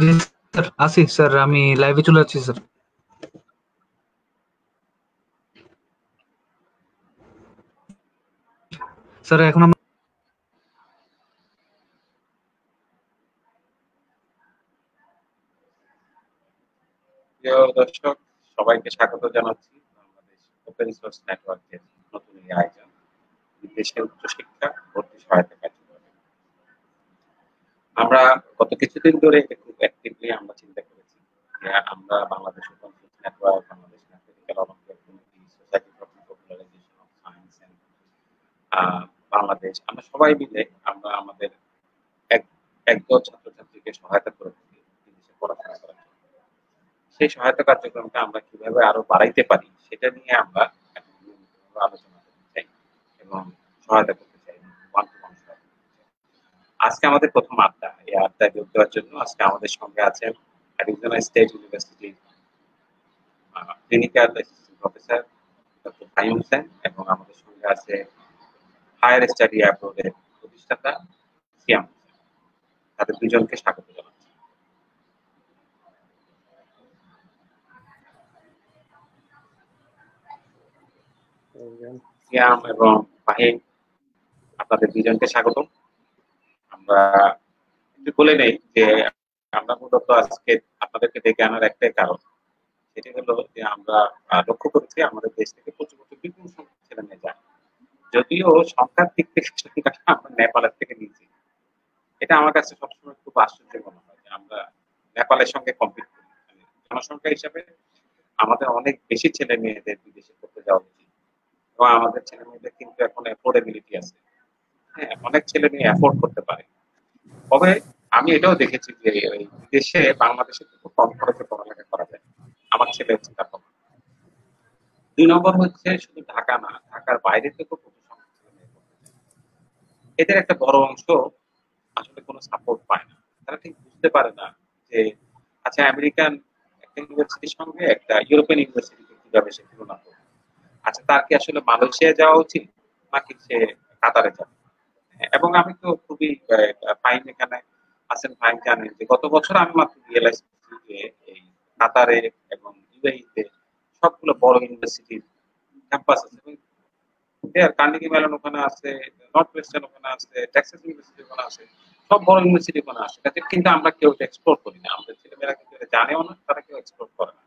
জি sir, আছি sir, আমি লাইভে চলে যাচ্ছি স্যার। স্যার এখন আমরা প্রিয় দর্শক, সবাইকে স্বাগত জানাচ্ছি বাংলাদেশ ওপেন সোর্স নেটওয়ার্কের নতুন এই আয়োজন বিদেশে উচ্চশিক্ষা ভর্তি সহায়তা কার্যক্রম। আমরা গত কিছুদিন ধরে এটা খুব অ্যাক্টিভলি আমরা চিন্তা করেছি যে আমরা Bangladesh open source network, Bangladesh mathematical olympiad committee, society for popularization of science and Bangladesh, আমরা সবাই মিলে আমরা আমাদের এক একদল ছাত্রছাত্রীকে সহায়তা করে থাকি বিদেশে পড়াশোনা করার জন্য। সেই সহায়তা কার্যক্রমটা আমরা কিভাবে আরো বাড়াইতে পারি সেটা নিয়ে আমরা এখন নিয়মিতভাবে আলোচনা করতে চাই এবং সহায়তা করতে চাই, ওয়ান টু ওয়ান সহায়তা করতে চাই। আজকে আমাদের প্রথম আড্ডা, এই আড্ডায় যোগ দেওয়ার জন্য আজকে আমাদের সঙ্গে আছেন অ্যারিজোনা স্টেট ইউনিভার্সিটির clinical assistant professor doctor Fahim Hossain এবং আমাদের সঙ্গে আছে হায়ার স্টাডি অ্যাব্রোডের প্রতিষ্ঠাতা সিয়াম হোসেন। তাদের দুজনকে স্বাগত জানাচ্ছি। সিয়াম এবং ফাহিম, আপনাদের দুজনকে স্বাগত। আমরা একটু বলে নেই যে আমরা মূলত আজকে আপনাদেরকে ডেকে আনার একটাই কারণ, সেটি হলো যে আমরা লক্ষ্য করেছি আমাদের দেশ থেকে প্রচুর প্রচুর বিপুল সংখ্যক ছেলে মেয়ে যায়। যদিও সংখ্যার দিক থেকে সংখ্যাটা আমরা নেপালের থেকে নিয়েছি। এটা আমার কাছে সবসময় খুব আশ্চর্য মনে হয় যে আমরা নেপালের সঙ্গে কম্পিট করি। মানে জনসংখ্যা হিসাবে আমাদের অনেক বেশি ছেলে মেয়েদের বিদেশে পড়তে যাওয়া উচিত এবং আমাদের ছেলে মেয়েদের কিন্তু এখন অ্যাফোর্ডেবিলিটি আছে। হ্যাঁ, অনেক ছেলে মেয়ে অ্যাফোর্ড করতে পারে। তবে আমি এটাও দেখেছি যে ওই বিদেশে বাংলাদেশে খুব কম খরচে পড়ালেখা করা যায়। আমার ছেলে হচ্ছে তার প্রমাণ। ২ নম্বর হচ্ছে শুধু ঢাকা না, ঢাকার বাইরে থেকেও প্রচুর সংখ্যক ছেলে মেয়ে পড়তে যায়। এদের একটা বড় অংশ আসলে কোনো সাপোর্ট পায় না। তারা ঠিক বুঝতে পারে না যে আচ্ছা, আমেরিকান একটা ইউনিভার্সিটির সঙ্গে একটা ইউরোপিয়ান ইউনিভার্সিটিকে কিভাবে সে তুলনা করবে। আচ্ছা, তার কি আসলে মালয়েশিয়ায় যাওয়া উচিত নাকি সে কাতারে যাবে? এবং আমি তো খুবই ফাইন এখানে আছেন, ফাইন জানেন যে গত বছর আমি মাত্র রিয়েলাইজ করছি যে এই কাতারে এবং ইউএইতে সবগুলো বড় ইউনিভার্সিটির ক্যাম্পাস আছে। কার্নেগি মেলন ওখানে আছে, নর্থ ওয়েস্টার্ন ওখানে আছে, টেক্সাস ইউনিভার্সিটি ওখানে আছে, সব বড় ইউনিভার্সিটি ওখানে আছে। কিন্তু আমরা কেউ এক্সপ্লোর করি না, আমাদের ছেলেমেয়েরা কিন্তু এটা জানেও না, তারা কেউ এক্সপ্লোর করে না।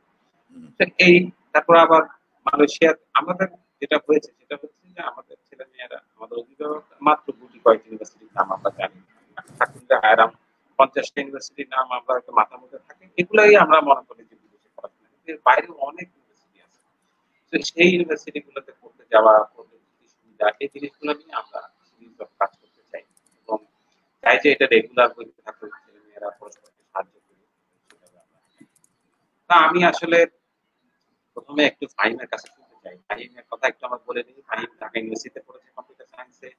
এই তারপর আবার মালয়েশিয়া আমাদের যেটা হয়েছে সেটা হচ্ছে যে আমাদের ছেলে মেয়েরা, আমাদের অভিভাবক মাত্র গুটি কয়েক ইউনিভার্সিটির নাম আমরা জানি, থাকলে আরাম 50টা ইউনিভার্সিটির নাম আমরা একটা মাথার মধ্যে থাকে, এগুলাই আমরা মনে করি যে বিদেশে পড়াশোনা, কিন্তু এর বাইরেও অনেক ইউনিভার্সিটি আছে। তো সেই ইউনিভার্সিটি গুলোতে পড়তে যাওয়া, পড়তে কি সুবিধা, এই জিনিসগুলো নিয়ে আমরা সিরিজ অফ কাজ করতে চাই এবং চাই যে এটা রেগুলার হইতে থাকুক, ছেলে মেয়েরা পরস্পরকে সাহায্য করি। তা আমি আসলে প্রথমে একটু ফাহিমের কাছে শুনতে চাই। ফাহিমের কথা একটু আমার বলে দিই। ফাহিম ঢাকা ইউনিভার্সিটিতে পড়েছে কম্পিউটার সায়েন্সে,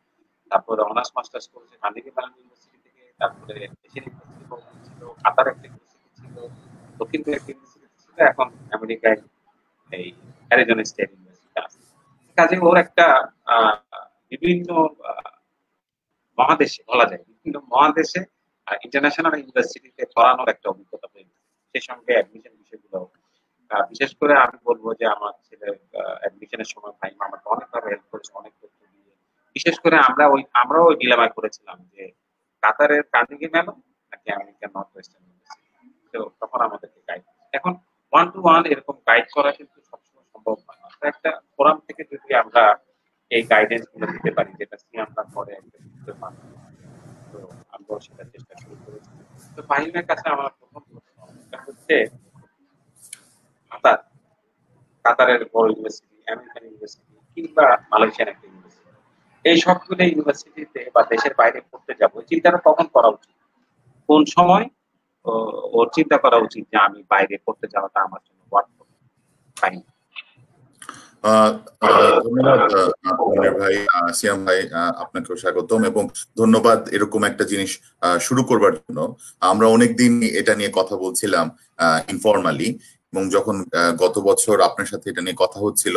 তারপরে অনার্স মাস্টার্স করেছে কার্নেগি মেলন ইউনিভার্সিটি থেকে, তারপরে এশিয়ান ইউনিভার্সিটি প্রোগ্রাম ছিল, কাতার একটা ইউনিভার্সিটি ছিল, দক্ষিণ কোরিয়া একটা ইউনিভার্সিটি ছিল, এখন আমেরিকায় এই অ্যারিজোনা স্টেট ইউনিভার্সিটি আছে। কাজে ওর একটা আহ, বিভিন্ন মহাদেশে বলা যায়, বিভিন্ন মহাদেশে ইন্টারন্যাশনাল ইউনিভার্সিটিতে পড়ানোর একটা অভিজ্ঞতা হয়ে গেছে। সেই সঙ্গে অ্যাডমিশন বিষয়গুলো, বিশেষ করে আমি বলবো যে আমার ছেলের অ্যাডমিশনের সময় ভাই আমাকে অনেকভাবে হেল্প করেছে, অনেক তথ্য দিয়ে। বিশেষ করে আমরাও ওই ডিলেমায় পড়েছিলাম যে কাতারের কার্নেগি মেলন নাকি আমেরিকান নর্থ ওয়েস্টার্ন ইউনিভার্সিটি। তো তখন আমাদেরকে গাইড, এখন ওয়ান টু ওয়ান এরকম গাইড করা কিন্তু সবসময় সম্ভব হয় না। একটা ফোরাম থেকে যদি আমরা এই গাইডেন্স গুলো দিতে পারি, যেটা সিয়ামরা করে একটা ভিডিওর মাধ্যমে, তো আমরাও সেটার চেষ্টা শুরু করেছি। তো ফাহিমের কাছে আমার প্রথম প্রশ্ন এটা হচ্ছে কাতার, কাতারের বড় ইউনিভার্সিটি, আমেরিকান ইউনিভার্সিটি কিংবা মালয়েশিয়ান একটা ইউনিভার্সিটি, এই সবগুলো ইউনিভার্সিটিতে বা দেশের বাইরে পড়তে যাবো, চিন্তাটা কখন করা উচিত, কোন সময় ওর চিন্তা করা উচিত যে আমি বাইরে পড়তে যাওয়াটা আমার জন্য ওয়ার্ক করবে? ফাইন। ধন্যবাদ মনির ভাই, সিয়াম ভাই, আপনাকেও স্বাগতম এবং ধন্যবাদ এরকম একটা জিনিস শুরু করবার জন্য। আমরা অনেকদিন এটা নিয়ে কথা বলছিলাম ইনফরমালি, এবং যখন গত বছর আপনার সাথে এটা নিয়ে কথা হচ্ছিল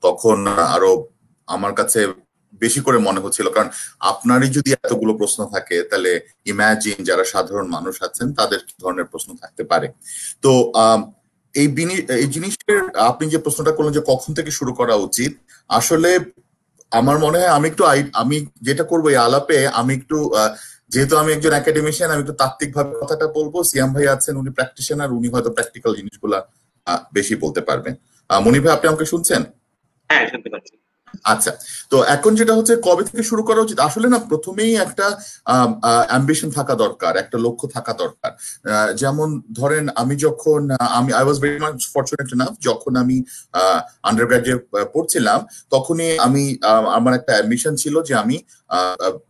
তখন আরো আমার কাছে বেশি করে মনে হচ্ছিল, কারণ আপনারই যদি এতগুলো প্রশ্ন থাকে তাহলে ইমাজিন যারা সাধারণ মানুষ আছেন তাদের কি ধরনের প্রশ্ন থাকতে পারে। তো এই জিনিসের আপনি যে প্রশ্নটা করলেন যে কখন থেকে শুরু করা উচিত, আসলে আমার মনে হয় আমি যেটা করবো এই আলাপে, আমি একটু যেহেতু আমি একজন একাডেমিশিয়ান, আমি একটু তাত্ত্বিক ভাবে কথাটা বলবো। সিয়াম ভাই আছেন, উনি প্র্যাকটিশনার, উনি হয়তো প্র্যাকটিক্যাল জিনিসগুলা বেশি বলতে পারবেন। মনির ভাই, আপনি আমাকে শুনছেন? হ্যাঁ, শুনতে পাচ্ছি। আচ্ছা, তো এখন যেটা হচ্ছে কবে থেকে শুরু করা উচিত, আসলে না প্রথমেই একটা অ্যাম্বিশন থাকা দরকার, একটা লক্ষ্য থাকা দরকার। যেমন ধরেন আমি I was very much fortunate enough, যখন আমি আন্ডার গ্রাজুয়েট পড়ছিলাম তখনই আমার একটা অ্যাম্বিশন ছিল যে আমি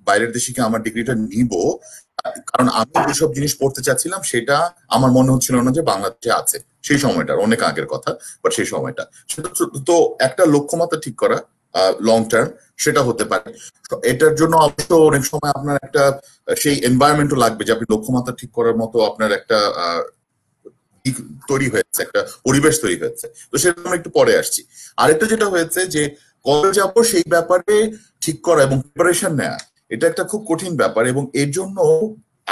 বাইরের দেশে গিয়ে আমার ডিগ্রিটা নিব, কারণ আমি যেসব জিনিস পড়তে চাচ্ছিলাম সেটা আমার মনে হচ্ছিল না যে বাংলাদেশে আছে সেই সময়টার, অনেক আগের কথা, বাট সেই সময়টা সেটা তো একটা লক্ষ্যমাত্রা ঠিক করা লং টার্ম সেটা হতে পারে। এটার জন্য অবশ্য অনেক সময় আপনার একটা সেই এনভায়রনমেন্টও লাগবে যে আপনি লক্ষ্যমাত্রা ঠিক করার মতো আপনার একটা তৈরি হয়েছে, একটা পরিবেশ তৈরি হয়েছে। তো সেটা আমরা একটু পরে আসছি। আরেকটা যেটা হয়েছে যে কবে যাবো সেই ব্যাপারে ঠিক করা এবং প্রিপারেশন নেওয়া, এটা একটা খুব কঠিন ব্যাপার, এবং এর জন্য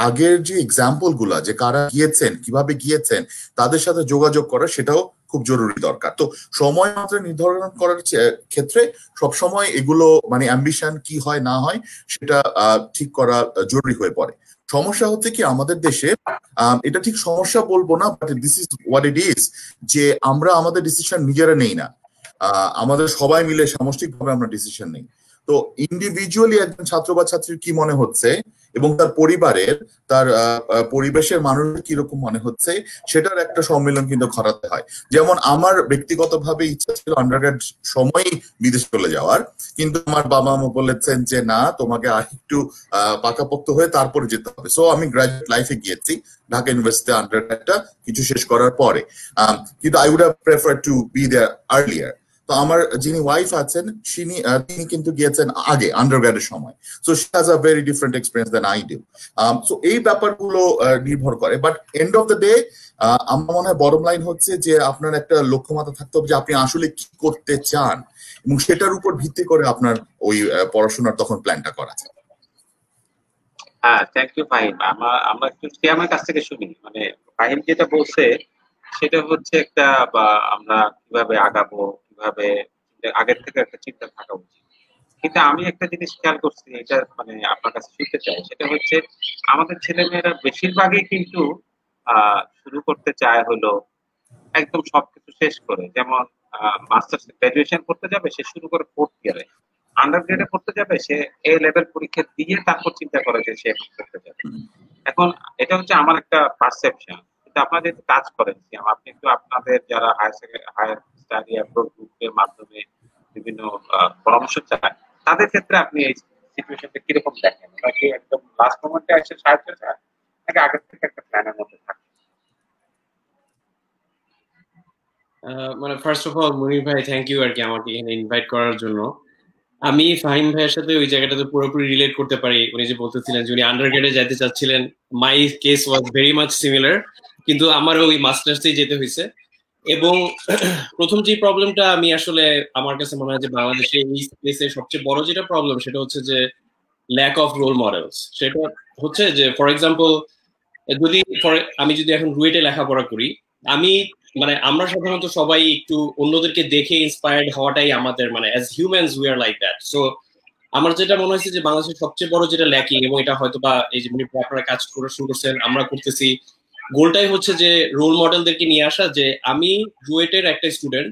আগের যে এক্সাম্পল গুলা, যে কারা গিয়েছেন, কিভাবে গিয়েছেন, তাদের সাথে যোগাযোগ করা সেটাও খুব জরুরি দরকার। তো সময় মাত্রা নির্ধারণ করার ক্ষেত্রে সবসময় এগুলো মানে অ্যাম্বিশন কি হয় না হয় সেটা ঠিক করা জরুরি হয়ে পড়ে। সমস্যা হচ্ছে কি আমাদের দেশে, এটা ঠিক সমস্যা বলবো না, but this is what it is, যে আমরা আমাদের ডিসিশন নিজেরা নেই না, আমাদের সবাই মিলে সামষ্টিকভাবে আমরা ডিসিশন নেই। তো ইন্ডিভিজুয়ালি একজন ছাত্র বা ছাত্রীর কি মনে হচ্ছে এবং তার পরিবারের, তার পরিবেশের মানুষের কিরকম মনে হচ্ছে, সেটার একটা সম্মেলন কিন্তু ঘটাতে হয়। যেমন আমার ব্যক্তিগতভাবে ইচ্ছা ছিল আন্ডারগ্রেড সময়ই বিদেশ চলে যাওয়ার, কিন্তু আমার বাবা মা বলেছেন যে না, তোমাকে আর একটু পাকাপোক্ত হয়ে তারপরে যেতে হবে। সো আমি গ্রাজুয়েট লাইফে গিয়েছি ঢাকা ইউনিভার্সিটি আন্ডারগ্রেডটা কিছু শেষ করার পরে, কিন্তু I would have prefer to be there earlier. তো আমার যিনি ওয়াইফ আছেন তিনি কিন্তু গিয়েছেন আগে আন্ডারগ্রেডের সময়, so she has a very different experience than I do. So এই ব্যাপারগুলো নির্ভর করে, but and of the day আমার মনে হয় বটম লাইন হচ্ছে যে আপনার একটা লক্ষ্যমাত্রা থাকতে হবে যে আপনি আসলে কি করতে চান, এবং সেটার উপর ভিত্তি করে আপনার ওই পড়াশোনার তখন প্ল্যানটা করা যায়। হ্যাঁ, থ্যাংক ইউ ফাহিম। আমরা একটু সিয়ামের কাছ থেকে শুনি। মানে ফাহিম যেটা বলছে সেটা হচ্ছে একটা, বা আমরা কিভাবে আগাবো, কিভাবে আগের থেকে একটা চিন্তা থাকা উচিত। কিন্তু আমি একটা জিনিস খেয়াল করছি, এটা মানে আপনার কাছে শুনতে চাই, সেটা হচ্ছে আমাদের ছেলেমেয়েরা বেশিরভাগই কিন্তু শুরু করতে চায় হলো একদম সবকিছু শেষ করে। যেমন মাস্টার্স গ্রাজুয়েশন করতে যাবে, সে শুরু করে ফোর্থ ইয়ারে। আন্ডার গ্রেডে পড়তে যাবে, সে এ লেভেল পরীক্ষা দিয়ে তারপর চিন্তা করে যে সে করতে যাবে। এখন এটা হচ্ছে আমার একটা পারসেপশন, কিন্তু আপনারা যেহেতু কাজ করেন, আপনি একটু আপনাদের যারা হায়ার স্টাডি অ্যাপ্রোচ গ্রুপের মাধ্যমে বিভিন্ন পরামর্শ চান, তাদের ক্ষেত্রে আপনি এই সিচুয়েশনটা কিরকম দেখেন? নাকি একদম লাস্ট মোমেন্টে এসে সাহায্য চান, নাকি আগের থেকে একটা প্ল্যানের মধ্যে থাকে? মানে ফার্স্ট অফ অল মনির ভাই, থ্যাংক ইউ আর কি আমাকে এখানে ইনভাইট করার জন্য। আমি ফাহিম ভাইয়ের সাথে ওই জায়গাটাতে পুরোপুরি রিলেট করতে পারি। উনি যে বলতেছিলেন যে উনি আন্ডারগ্রেডে যেতে চাচ্ছিলেন, মাই case was very much similar, কিন্তু আমার ওই মাস্টার্সেই যেতে হয়েছে। এবং প্রথম যে প্রবলেমটা আমি আসলে আমার কাছে মনে হয় যে বাংলাদেশে এই স্পেসে সবচেয়ে বড় যেটা প্রবলেম, সেটা হচ্ছে যে ল্যাক অফ রোল মডেলস। সেটা হচ্ছে যে ফর এক্সাম্পল আমি যদি এখন রুয়েটে লেখাপড়া করি, মানে আমরা সাধারণত সবাই একটু অন্যদেরকে দেখে ইন্সপায়ার্ড হওয়াটাই আমাদের, মানে as humans we are like that. So আমার যেটা মনে হয়েছে যে বাংলাদেশের সবচেয়ে বড় যেটা ল্যাকিং, এবং এটা হয়তো বা এই যে আপনারা কাজ করে শুরু করছেন, আমরা করতেছি, গোলটাই হচ্ছে যে রোল মডেলদেরকে নিয়ে আসা। যে আমি রুয়েটের একটা স্টুডেন্ট,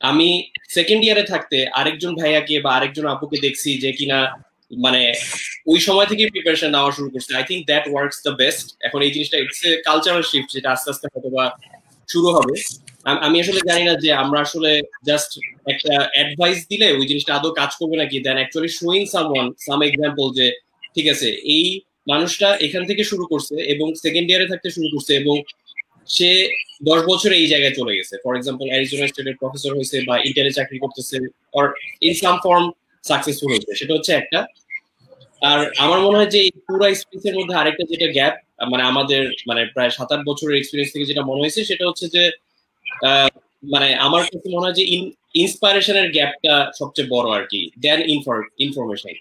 আমি সেকেন্ড ইয়ারে থাকতে আরেকজন ভাইয়াকে বা আরেকজন আপুকে দেখছি যে কিনা মানে ওই সময় থেকে প্রিপারেশন নেওয়া শুরু করছে। I think that works the best. এখন এই জিনিসটা ইটস এ কালচারাল শিফট, যেটা আস্তে আস্তে হয়তো বা শুরু হবে। আমি আসলে জানি না যে আমরা আসলে জাস্ট একটা অ্যাডভাইস দিলে ওই জিনিসটা আদৌ কাজ করবে নাকি, দেন অ্যাকচুয়ালি শোয়িং সাম এক্সাম্পল যে ঠিক আছে এই মানুষটা এখান থেকে শুরু করছে এবং সেকেন্ড ইয়ারে থাকতে শুরু করছে এবং সে 10 বছরে এই জায়গায় চলে গেছে। ফর এক্সাম্পল অ্যারিজোনা স্টেটের প্রফেসর হয়েছে বা ইন্টেলে চাকরি করতেছে, or in some form successful হয়েছে, সেটা হচ্ছে একটা। আর আমার মনে হয় যে এই পুরো স্পেসের মধ্যে আরেকটা যেটা গ্যাপ, মানে আমাদের মানে প্রায় 7-8 বছরের এক্সপিরিয়েন্স থেকে যেটা মনে হয়েছে, সেটা হচ্ছে যে মানে আমার কাছে মনে হয় যে ইন্সপায়ারেশনের গ্যাপটা সবচেয়ে বড় আর কি দেন ইনফরমেশন।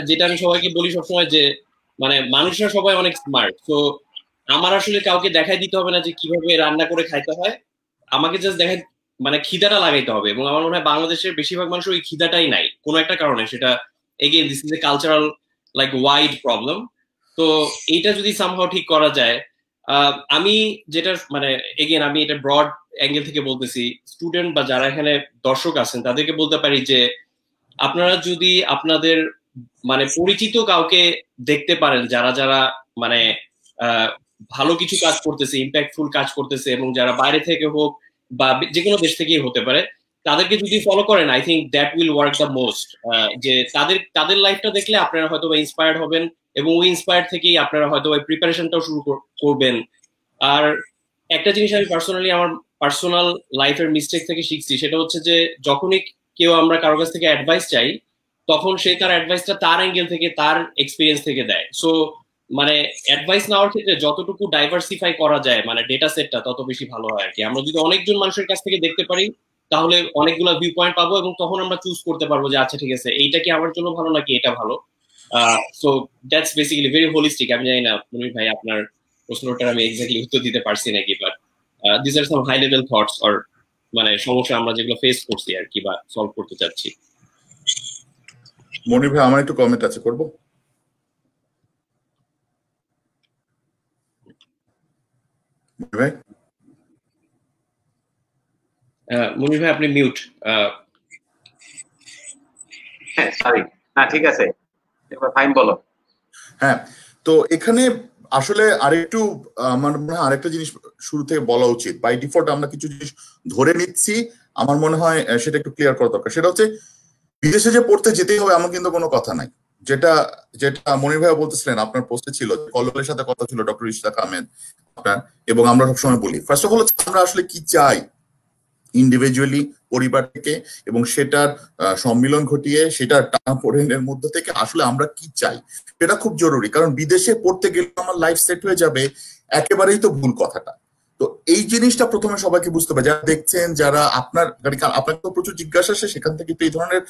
যেটা আমি সবাইকে বলি সবসময় যে মানে মানুষরা সবাই অনেক স্মার্ট, তো আমার আসলে কাউকে দেখাই দিতে হবে না যে কিভাবে রান্না করে খাইতে হয়, আমাকে জাস্ট দেখাই মানে খিদাটা লাগাইতে হবে। এবং আমার মনে হয় বাংলাদেশের বেশিরভাগ মানুষ ওই খিদাটাই নাই কোনো একটা কারণে, সেটা again this is a cultural like wide problem. তো এইটা যদি সামহাও ঠিক করা যায়, আমি যেটা মানে এগেইন আমি এটা ব্রড অ্যাঙ্গেল থেকে বলতেছি, স্টুডেন্ট বা যারা এখানে দর্শক আছেন তাদেরকে বলতে পারি যে আপনারা যদি আপনাদের মানে পরিচিত কাউকে দেখতে পারেন যারা যারা মানে ভালো কিছু কাজ করতেছে, ইম্প্যাক্টফুল কাজ করতেছে, এবং যারা বাইরে থেকে হোক বা যে কোনো দেশ থেকেই হতে পারে, তাদেরকে যদি ফলো করেন I think that will work the most. যে তাদের লাইফটা দেখলে আপনারা হয়তো ইন্সপায়ার্ড হবেন, এবং ওই ইন্সপায়ার্ড থেকেই আপনারা হয়তো ওই প্রিপারেশনটাও শুরু করবেন। আর একটা জিনিস আমি পার্সোনালি আমার পার্সোনাল লাইফের মিস্টেক থেকে শিখছি, সেটা হচ্ছে যে যখনই কেউ আমরা কারো কাছ থেকে অ্যাডভাইস চাই তখন সে তার অ্যাডভাইসটা তার অ্যাঙ্গেল থেকে তার এক্সপিরিয়েন্স থেকে দেয়। সো মানে অ্যাডভাইস নেওয়ার ক্ষেত্রে যতটুকু ডাইভার্সিফাই করা যায় মানে ডেটা সেটটা তত বেশি ভালো হয় আর কি। আমরা যদি অনেকজন মানুষের কাছ থেকে দেখতে পারি তাহলে অনেকগুলো ভিউ পয়েন্ট পাবো, এবং তখন আমরা চুজ করতে পারবো যে আচ্ছা ঠিক আছে এইটা কি আমার জন্য ভালো নাকি এটা ভালো। So that's basically very holistic. আমি জানি না মুনির ভাই আপনার প্রশ্নটার আমি এক্স্যাক্টলি উত্তর দিতে পারছি নাকি, but this are some high level thoughts or মানে সমস্যা আমরা যেগুলো ফেস করছি আর কি বা সলভ করতে চাচ্ছি। মনির ভাই আমার একটু কমেন্ট আছে, করবো? ভাই মুনির ভাই আপনি মিউট। হ্যাঁ সরি, না ঠিক আছে, এবার ফাইন বলো। হ্যাঁ, তো এখানে আসলে আরেকটু আমার মনে হয় আরেকটা জিনিস শুরু থেকে বলা উচিত। বাই ডিফল্ট আমরা কিছু জিনিস ধরে নিচ্ছি, আমার মনে হয় সেটা একটু ক্লিয়ার করা দরকার। সেটা হচ্ছে বিদেশে যে পড়তে যেতেই হবে এমন কিন্তু কোনো কথা নাই। যেটা যেটা মনির ভাই বলতেছিলেন আপনার পোস্টে ছিল, কলেজের সাথে কথা ছিল ডক্টর ইশতাক আহমেদ আপনার, এবং আমরা সবসময় বলি ফার্স্ট অফ অল আমরা আসলে কি চাই ইন্ডিভিজুয়ালি পরিবার থেকে, এবং সেটার সম্মিলন ঘটিয়ে সেটার টানাপোড়েনের মধ্যে থেকে আসলে আমরা কি চাই সেটা খুব জরুরি। কারণ বিদেশে পড়তে গেলে আমার লাইফ সেট হয়ে যাবে, একেবারেই তো ভুল কথাটা। তো এই জিনিসটা প্রথমে সবাইকে বুঝতে হবে, যারা দেখছেন, যারা আপনাকে তো প্রচুর জিজ্ঞাসা আসে, সেখান থেকে তো এই ধরনের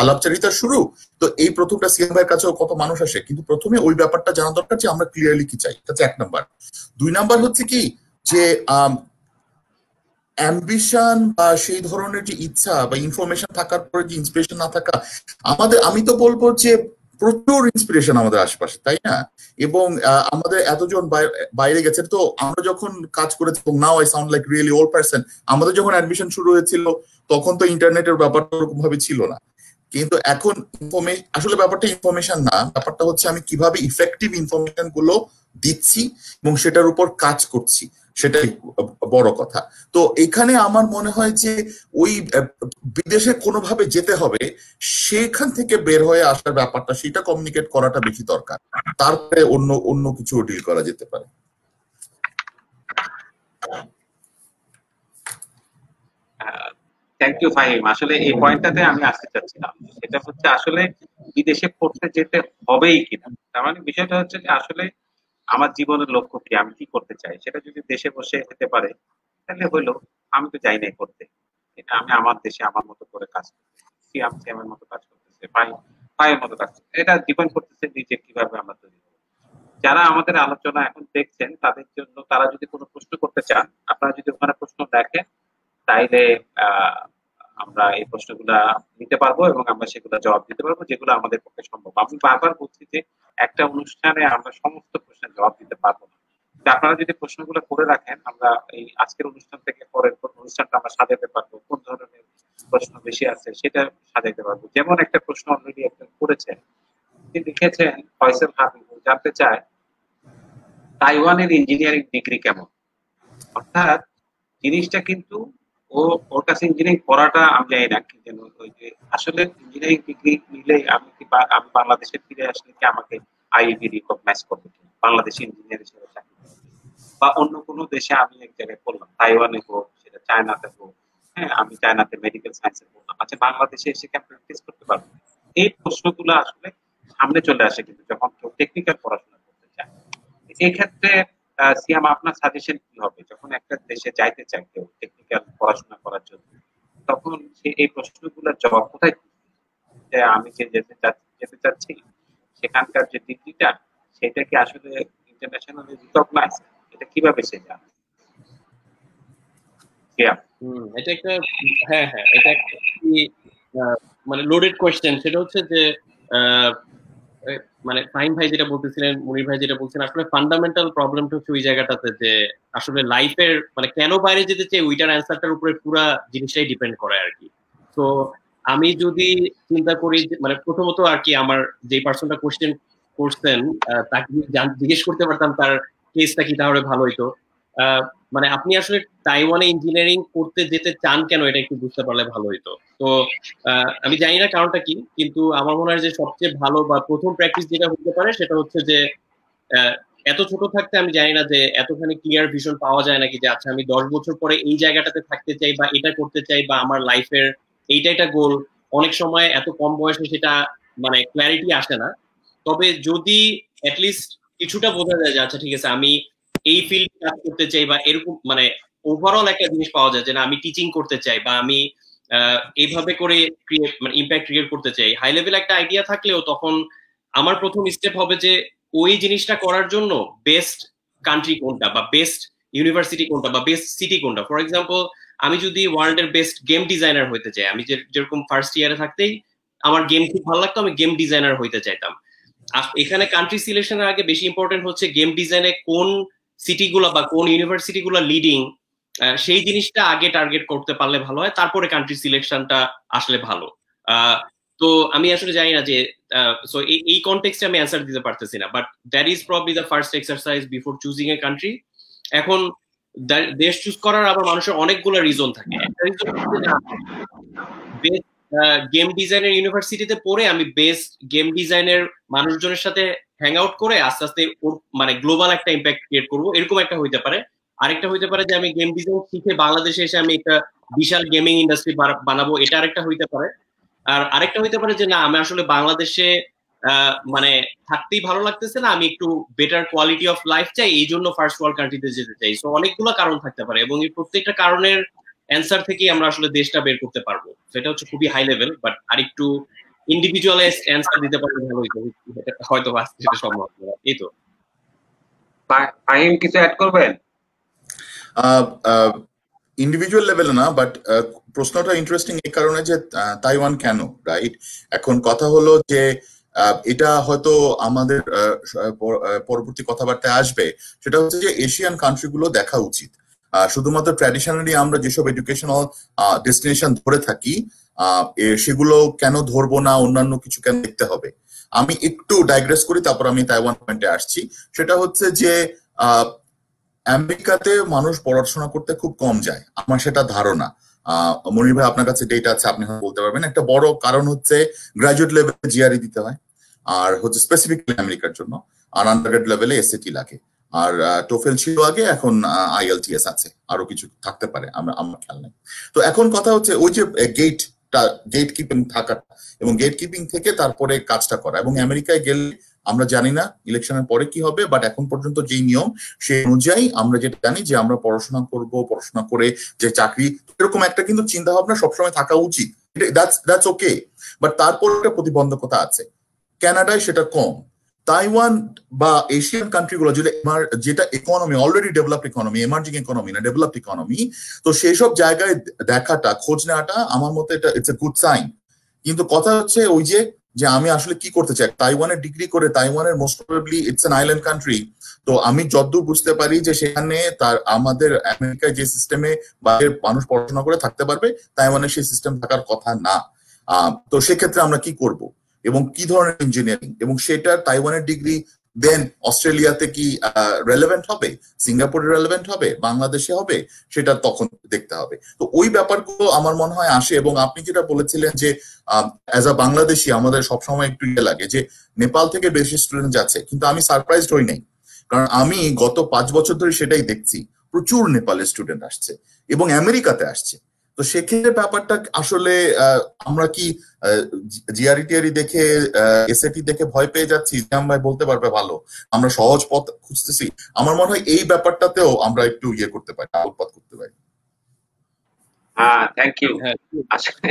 আলাপচারিতা শুরু। তো এই প্রথমটা সিএম ভাইয়ের কাছেও কত মানুষ আসে, কিন্তু প্রথমে ওই ব্যাপারটা জানা দরকার যে আমরা ক্লিয়ারলি কি চাই। এটা হচ্ছে 1 নাম্বার। 2 নাম্বার হচ্ছে কি যে অ্যাম্বিশন বা সেই ধরনের যে ইচ্ছা বা ইনফরমেশন থাকার পরে যে ইন্সপিরেশন না থাকা, আমি তো বলবো যে প্রচুর ইন্সপিরেশন আমাদের আশেপাশে, তাই না? এবং আমাদের এতজন বাইরে গেছে, তো আমরা যখন কাজ করেছি, now I sound like really old person, আমাদের যখন অ্যাডমিশন শুরু হয়েছিল তখন তো ইন্টারনেটের ব্যাপারটা ওরকম ভাবে ছিল না। কিন্তু এখন আসলে ব্যাপারটা ইনফরমেশন না, ব্যাপারটা হচ্ছে আমি কিভাবে ইফেক্টিভ ইনফরমেশন গুলো দিচ্ছি এবং সেটার উপর কাজ করছি, সেটাই বড় কথা। তো এখানে আমার মনে হয় যে ওই বিদেশে কোনোভাবে যেতে হবে, সেখান থেকে বের হয়ে আসার ব্যাপারটা, সেটা কমিউনিকেট করাটা বেশি দরকার, তারপরে অন্য অন্য কিছু ডিল করা যেতে পারে। Thank you Fahim. আসলে এই পয়েন্টটাতে আমি আসতে চাচ্ছিলাম, সেটা হচ্ছে আসলে বিদেশে পড়তে যেতে হবেই কিনা। তার মানে বিষয়টা হচ্ছে যে আসলে আমার জীবনের লক্ষ্য কি, আমি কি করতে চাই, সেটা যদি দেশে বসে হতে পারে তাহলে হইলো। আমি তো যাই নাই করতে, এটা আমি আমার দেশে আমার মতো করে কাজ করতেছি, সিএমের মতো কাজ করতেছে, ফাইয়ের মতো কাজ করতেছে। এটা ডিপেন্ড করতেছে নিজে কিভাবে আমরা তৈরি হবো। যারা আমাদের আলোচনা এখন দেখছেন তাদের জন্য, তারা যদি কোনো প্রশ্ন করতে চান, আপনারা যদি ওখানে প্রশ্ন দেখেন তাইলে আমরা এই প্রশ্নগুলা নিতে পারবো এবং আমরা সেগুলো জবাব দিতে পারবো, যেগুলো আমাদের পক্ষে সম্ভব। আমি বারবার বলছি যে একটা অনুষ্ঠানে আমরা সমস্ত প্রশ্নের জবাব দিতে পারবো না, আপনারা যদি প্রশ্নগুলো করে রাখেন আমরা এই আজকের অনুষ্ঠান থেকে পরের অনুষ্ঠানটা আমরা সাজাতে পারবো, কোন ধরনের প্রশ্ন বেশি আছে সেটা সাজাইতে পারবো। যেমন একটা প্রশ্ন অলরেডি একজন করেছেন, তিনি লিখেছেন ফয়সাল হাবিবুল জানতে চায় তাইওয়ানের ইঞ্জিনিয়ারিং ডিগ্রি কেমন। অর্থাৎ জিনিসটা কিন্তু ওর কাছে ইঞ্জিনিয়ারিং পড়াটা আমি জানি না কি যেন, ওই যে আসলে ইঞ্জিনিয়ারিং ডিগ্রি নিলে আমি বাংলাদেশে ফিরে আসলে কি আমাকে আইইবি রিকগনাইজ করবে কি, বাংলাদেশি ইঞ্জিনিয়ার হিসেবে চাকরি, বা অন্য কোনো দেশে আমি এক জায়গায় পড়লাম, তাইওয়ানে হোক, সেটা চায়নাতে হোক, হ্যাঁ আমি চায়নাতে মেডিকেল সায়েন্সে পড়লাম, আচ্ছা বাংলাদেশে এসে কি প্র্যাকটিস করতে পারবো? এই প্রশ্নগুলো আসলে সামনে চলে আসে কিন্তু যখন কেউ টেকনিক্যাল পড়াশোনা করতে চায়। এই ক্ষেত্রে সিয়াম আপনার সাজেশন কি হবে যখন একটা দেশে যাইতে চায় কেউ টেকনিক্যাল পড়াশোনা করার জন্য, তখন সে এই প্রশ্নগুলোর জবাব কোথায় দিবে? যে আমি যে যেতে চাচ্ছি সেখানকার যে ডিগ্রিটা সেটা কি আসলে ইন্টারন্যাশনালি রিকগনাইজ, এটা কিভাবে সে জানে? এটা একটা হ্যাঁ হ্যাঁ এটা একটা মানে লোডেড কোয়েশ্চেন। সেটা হচ্ছে যে মানে ফাহিম ভাই যেটা বলতেছিলেন, মুনির ভাই যেটা বলছেন, আসলে ফান্ডামেন্টাল প্রবলেমটা হচ্ছে ওই জায়গাটাতে যে আসলে লাইফের মানে কেন বাইরে যেতে চাই ওইটার অ্যান্সারটার উপরে পুরো জিনিসটাই ডিপেন্ড করে আর কি। তো আমি যদি চিন্তা করি মানে প্রথমত আর কি আমার যে পার্সনটা কোশ্চেন করছেন তাকে জিজ্ঞেস করতে পারতাম তার কেসটা কি, তাহলে ভালো হইতো। মানে আপনি আসলে তাইওয়ানে ইঞ্জিনিয়ারিং করতে যেতে চান কেন এটা একটু বুঝতে পারলে ভালো হইতো। তো আমি জানি না কারণটা কি, কিন্তু আমার মনে হয় যে সবচেয়ে ভালো বা প্রথম প্র্যাকটিস যেটা হতে পারে সেটা হচ্ছে যে এত ছোট থাকতে আমি জানি না যে এতখানি ক্লিয়ার ভিশন পাওয়া যায় নাকি যে আচ্ছা আমি 10 বছর পরে এই জায়গাটাতে থাকতে চাই বা এটা করতে চাই বা আমার লাইফের এইটা একটা গোল। অনেক সময় এত কম বয়সে সেটা মানে ক্ল্যারিটি আসে না। তবে যদি অ্যাটলিস্ট কিছুটা বোঝা যায় যে আচ্ছা ঠিক আছে আমি এই ফিল্ডে কাজ করতে চাই বা এরকম মানে ওভারঅল একটা জিনিস পাওয়া যায় যে না আমি টিচিং করতে চাই বা আমি এইভাবে করে ক্রিয়েট মানে ইম্প্যাক্ট ক্রিয়েট করতে চাই, হাই লেভেল একটা আইডিয়া থাকলেও তখন আমার প্রথম স্টেপ হবে যে ওই জিনিসটা করার জন্য বেস্ট কান্ট্রি কোনটা বা বেস্ট ইউনিভার্সিটি কোনটা বা বেস্ট সিটি কোনটা। ফর এক্সাম্পল আমি যদি ওয়ার্ল্ডের বেস্ট গেম ডিজাইনার হইতে চাই, আমি যেরকম ফার্স্ট ইয়ারে থাকতেই আমার গেম খুব ভালো লাগতো, আমি গেম ডিজাইনার হইতে চাইতাম। এখানে কান্ট্রি সিলেকশনের আগে বেশি ইম্পর্টেন্ট হচ্ছে গেম ডিজাইনে কোন সিটিগুলো বা কোন ইউনিভার্সিটি গুলো লিডিং, সেই জিনিসটা আগে টার্গেট করতে পারলে ভালো হয়, তারপরে কান্ট্রি সিলেকশনটা আসলে ভালো। তো আমি আসলে জানি না যে সো এই কনটেক্সটে আমি অ্যান্সার দিতে পারতেছি না, but that is probably the first exercise before choosing a country. এখন দেশ চুজ করার আবার মানুষের অনেকগুলো রিজন থাকে। একটা রিজন হচ্ছে যে গেম ডিজাইনের ইউনিভার্সিটিতে পড়ে আমি বেস্ট গেম ডিজাইনের মানুষজনের সাথে হ্যাং আউট করে আস্তে আস্তে মানে গ্লোবাল একটা ইম্প্যাক্ট ক্রিয়েট করবো, এরকম একটা হইতে পারে। আরেকটা হইতে পারে যে আমি গেম ডিজাইন শিখে বাংলাদেশে এসে আমি একটা বিশাল গেমিং ইন্ডাস্ট্রি বানাবো, এটা আরেকটা হইতে পারে। আর আরেকটা হইতে পারে যে না আমি আসলে বাংলাদেশে মানে থাকতেই ভালো লাগতেছে না, আমি একটু বেটার কোয়ালিটি অফ লাইফ চাই, এই জন্য ফার্স্ট ওয়ার্ল্ড কান্ট্রিতে যেতে চাই। সো অনেকগুলো কারণ থাকতে পারে এবং এই প্রত্যেকটা কারণের অ্যান্সার থেকেই আমরা আসলে দেশটা বের করতে পারবো। সেটা হচ্ছে খুবই হাই লেভেল, বাট আরেকটু ইন্ডিভিজুয়ালাইজ অ্যান্সার দিতে পারলে ভালো হয়তো সেটা সম্ভব। এই তো ফাহিম কিছু অ্যাড করবেন? ইন্ডিভিজুয়াল লেভেলে না, বাট প্রশ্নটা ইন্টারেস্টিং এই কারণে যে তাইওয়ান কেন, রাইট? এখন কথা হলো যে এটা হয়তো আমাদের পরবর্তী কথাবার্তায় আসবে, সেটা হচ্ছে যে এশিয়ান কান্ট্রিগুলো দেখা উচিত। শুধুমাত্র ট্র্যাডিশনালি আমরা যেসব এডুকেশনাল ডেস্টিনেশন ধরে থাকি সেগুলো কেন ধরবো না, অন্যান্য কিছু কেন দেখতে হবে? আমি একটু ডাইগ্রেস করি, তারপর আমি তাইওয়ান পয়েন্টে আসছি। সেটা হচ্ছে যে আমেরিকাতে মানুষ পড়াশোনা করতে খুব কম যায়, আমার সেটা ধারণা। মনির ভাই আপনার কাছে ডেটা আছে, আপনি বলতে পারবেন। একটা বড় কারণ হচ্ছে গ্রাজুয়েট লেভেলে জিআরই দিতে হয়, আর হচ্ছে স্পেসিফিকলি আমেরিকার জন্য, আর আন্ডারগ্রেড লেভেলে এসএটি লাগে, আর টোফেল ছিল আগে, এখন আইএলটিএস আছে, আরো কিছু থাকতে পারে, আমার খেয়াল নেই। তো এখন কথা হচ্ছে ওই যে গেট কিপিং থাকাটা এবং গেট কিপিং থেকে তারপরে কাজটা করা। এবং আমেরিকায় গেলে আমরা জানি না ইলেকশনের পরে কি হবে, বাট এখন পর্যন্ত যেই নিয়ম সেই অনুযায়ী আমরা যেটা জানি যে আমরা পড়াশোনা করব, পড়াশোনা করে যে চাকরি, এরকম একটা কিন্তু চিন্তা ভাবনা সবসময় থাকা উচিত। দ্যাটস ওকে, বাট তারপর একটা প্রতিবন্ধকতা আছে। কানাডায় সেটা কম। তাইওয়ান বা এশিয়ান কান্ট্রিগুলো যেটা economy already developed economy, emerging economy না ডেভেলপড ইকোনমি, তো সেই সব জায়গায় দেখাটা, খোঁজ নেওয়াটা আমার মতে এটা ইটস এ গুড সাইন। কিন্তু কথা হচ্ছে ওই যে আমি আসলে কি করতে চাই। তাইওয়ানের ডিগ্রি করে, তাইওয়ানের most probably it's an island country, তো আমি যতদূর বুঝতে পারি যে সেখানে আমাদের আমেরিকায় যে সিস্টেমে বাইরের মানুষ পড়াশোনা করে থাকতে পারবে, তাইওয়ানের সেই সিস্টেম থাকার কথা না। তো সেক্ষেত্রে আমরা কি করব এবং কি ধরনের ইঞ্জিনিয়ারিং, এবং সেটা তাইওয়ানের ডিগ্রি দেন অস্ট্রেলিয়াতে কি রেলেভেন্ট হবে, সিঙ্গাপুরে রেলেভেন্ট হবে, বাংলাদেশে হবে, সেটা তখন দেখতে হবে। তো ওই ব্যাপারগুলো আমার মনে হয় আসে। এবং আপনি যেটা বলেছিলেন যে অ্যাজ আ বাংলাদেশি আমাদের সবসময় একটু ইয়ে লাগে যে নেপাল থেকে বেশি স্টুডেন্ট যাচ্ছে, কিন্তু আমি সারপ্রাইজড হই নাই, কারণ আমি গত 5 বছর ধরে সেটাই দেখছি, প্রচুর নেপালের স্টুডেন্ট আসছে এবং আমেরিকাতে আসছে। তো সেক্ষেত্রে ব্যাপারটা আসলে আমরা কি জিআরই টিআরই দেখে, এসএটি দেখে ভয় পেয়ে যাচ্ছি? জিয়াম ভাই বলতে পারবে ভালো, আমরা সহজ পথ খুঁজতেছি। আমার মনে হয় এই ব্যাপারটাতেও আমরা একটু ইয়ে করতে পারি, আলোকপাত করতে পারি। হ্যাঁ, থ্যাংক ইউ। হ্যাঁ আসলে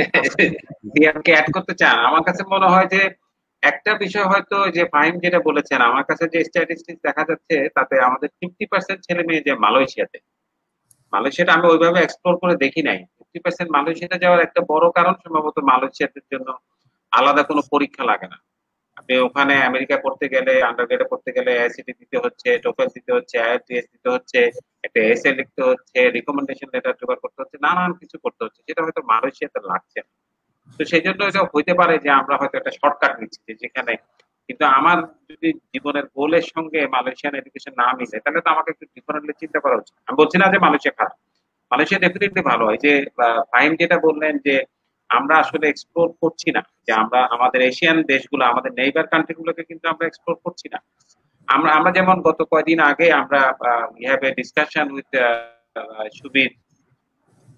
সিয়ামকে অ্যাড করতে চান, আমার কাছে মনে হয় যে একটা বিষয় হয়তো যে ফাহিম যেটা বলেছেন, আমার কাছে যে স্ট্যাটিস্টিক্স দেখা যাচ্ছে তাতে আমাদের 50% ছেলে মেয়ে যে মালয়েশিয়াতে, মালয়েশিয়াটা আমি ওইভাবে এক্সপ্লোর করে দেখি নাই। 50% মালয়েশিয়াতে যাওয়ার একটা বড় কারণ সম্ভবত মালয়েশিয়াদের জন্য আলাদা কোনো পরীক্ষা লাগে না। আপনি ওখানে আমেরিকায় পড়তে গেলে, আন্ডারগ্রেডে পড়তে গেলে আইসিটি দিতে হচ্ছে, টোফেল দিতে হচ্ছে, আইএলটিএস দিতে হচ্ছে, একটা এসএ লিখতে হচ্ছে, রিকমেন্ডেশন লেটার জোগাড় করতে হচ্ছে, নানান কিছু করতে হচ্ছে, যেটা হয়তো মালয়েশিয়াতে লাগছে না। তো সেই জন্য এটা হইতে পারে যে আমরা হয়তো একটা শর্টকাট নিচ্ছি যে যেখানে, কিন্তু আমার যদি জীবনের গোলের সঙ্গে মালয়েশিয়ান এডুকেশন না মিলে তাহলে তো আমাকে একটু ডিফারেন্টলি চিন্তা করা উচিত। আমি বলছি না যে মালয়েশিয়া খারাপ, মালয়েশিয়া ডেফিনেটলি ভালো হয়। যে ফাহিম যেটা বললেন যে আমরা আসলে এক্সপ্লোর করছি না, যে আমরা আমাদের এশিয়ান দেশগুলো, আমাদের নেইবার কান্ট্রি গুলোকে কিন্তু আমরা এক্সপ্লোর করছি না। আমরা আমরা যেমন গত কয়দিন আগে আমরা we have a discussion with Subir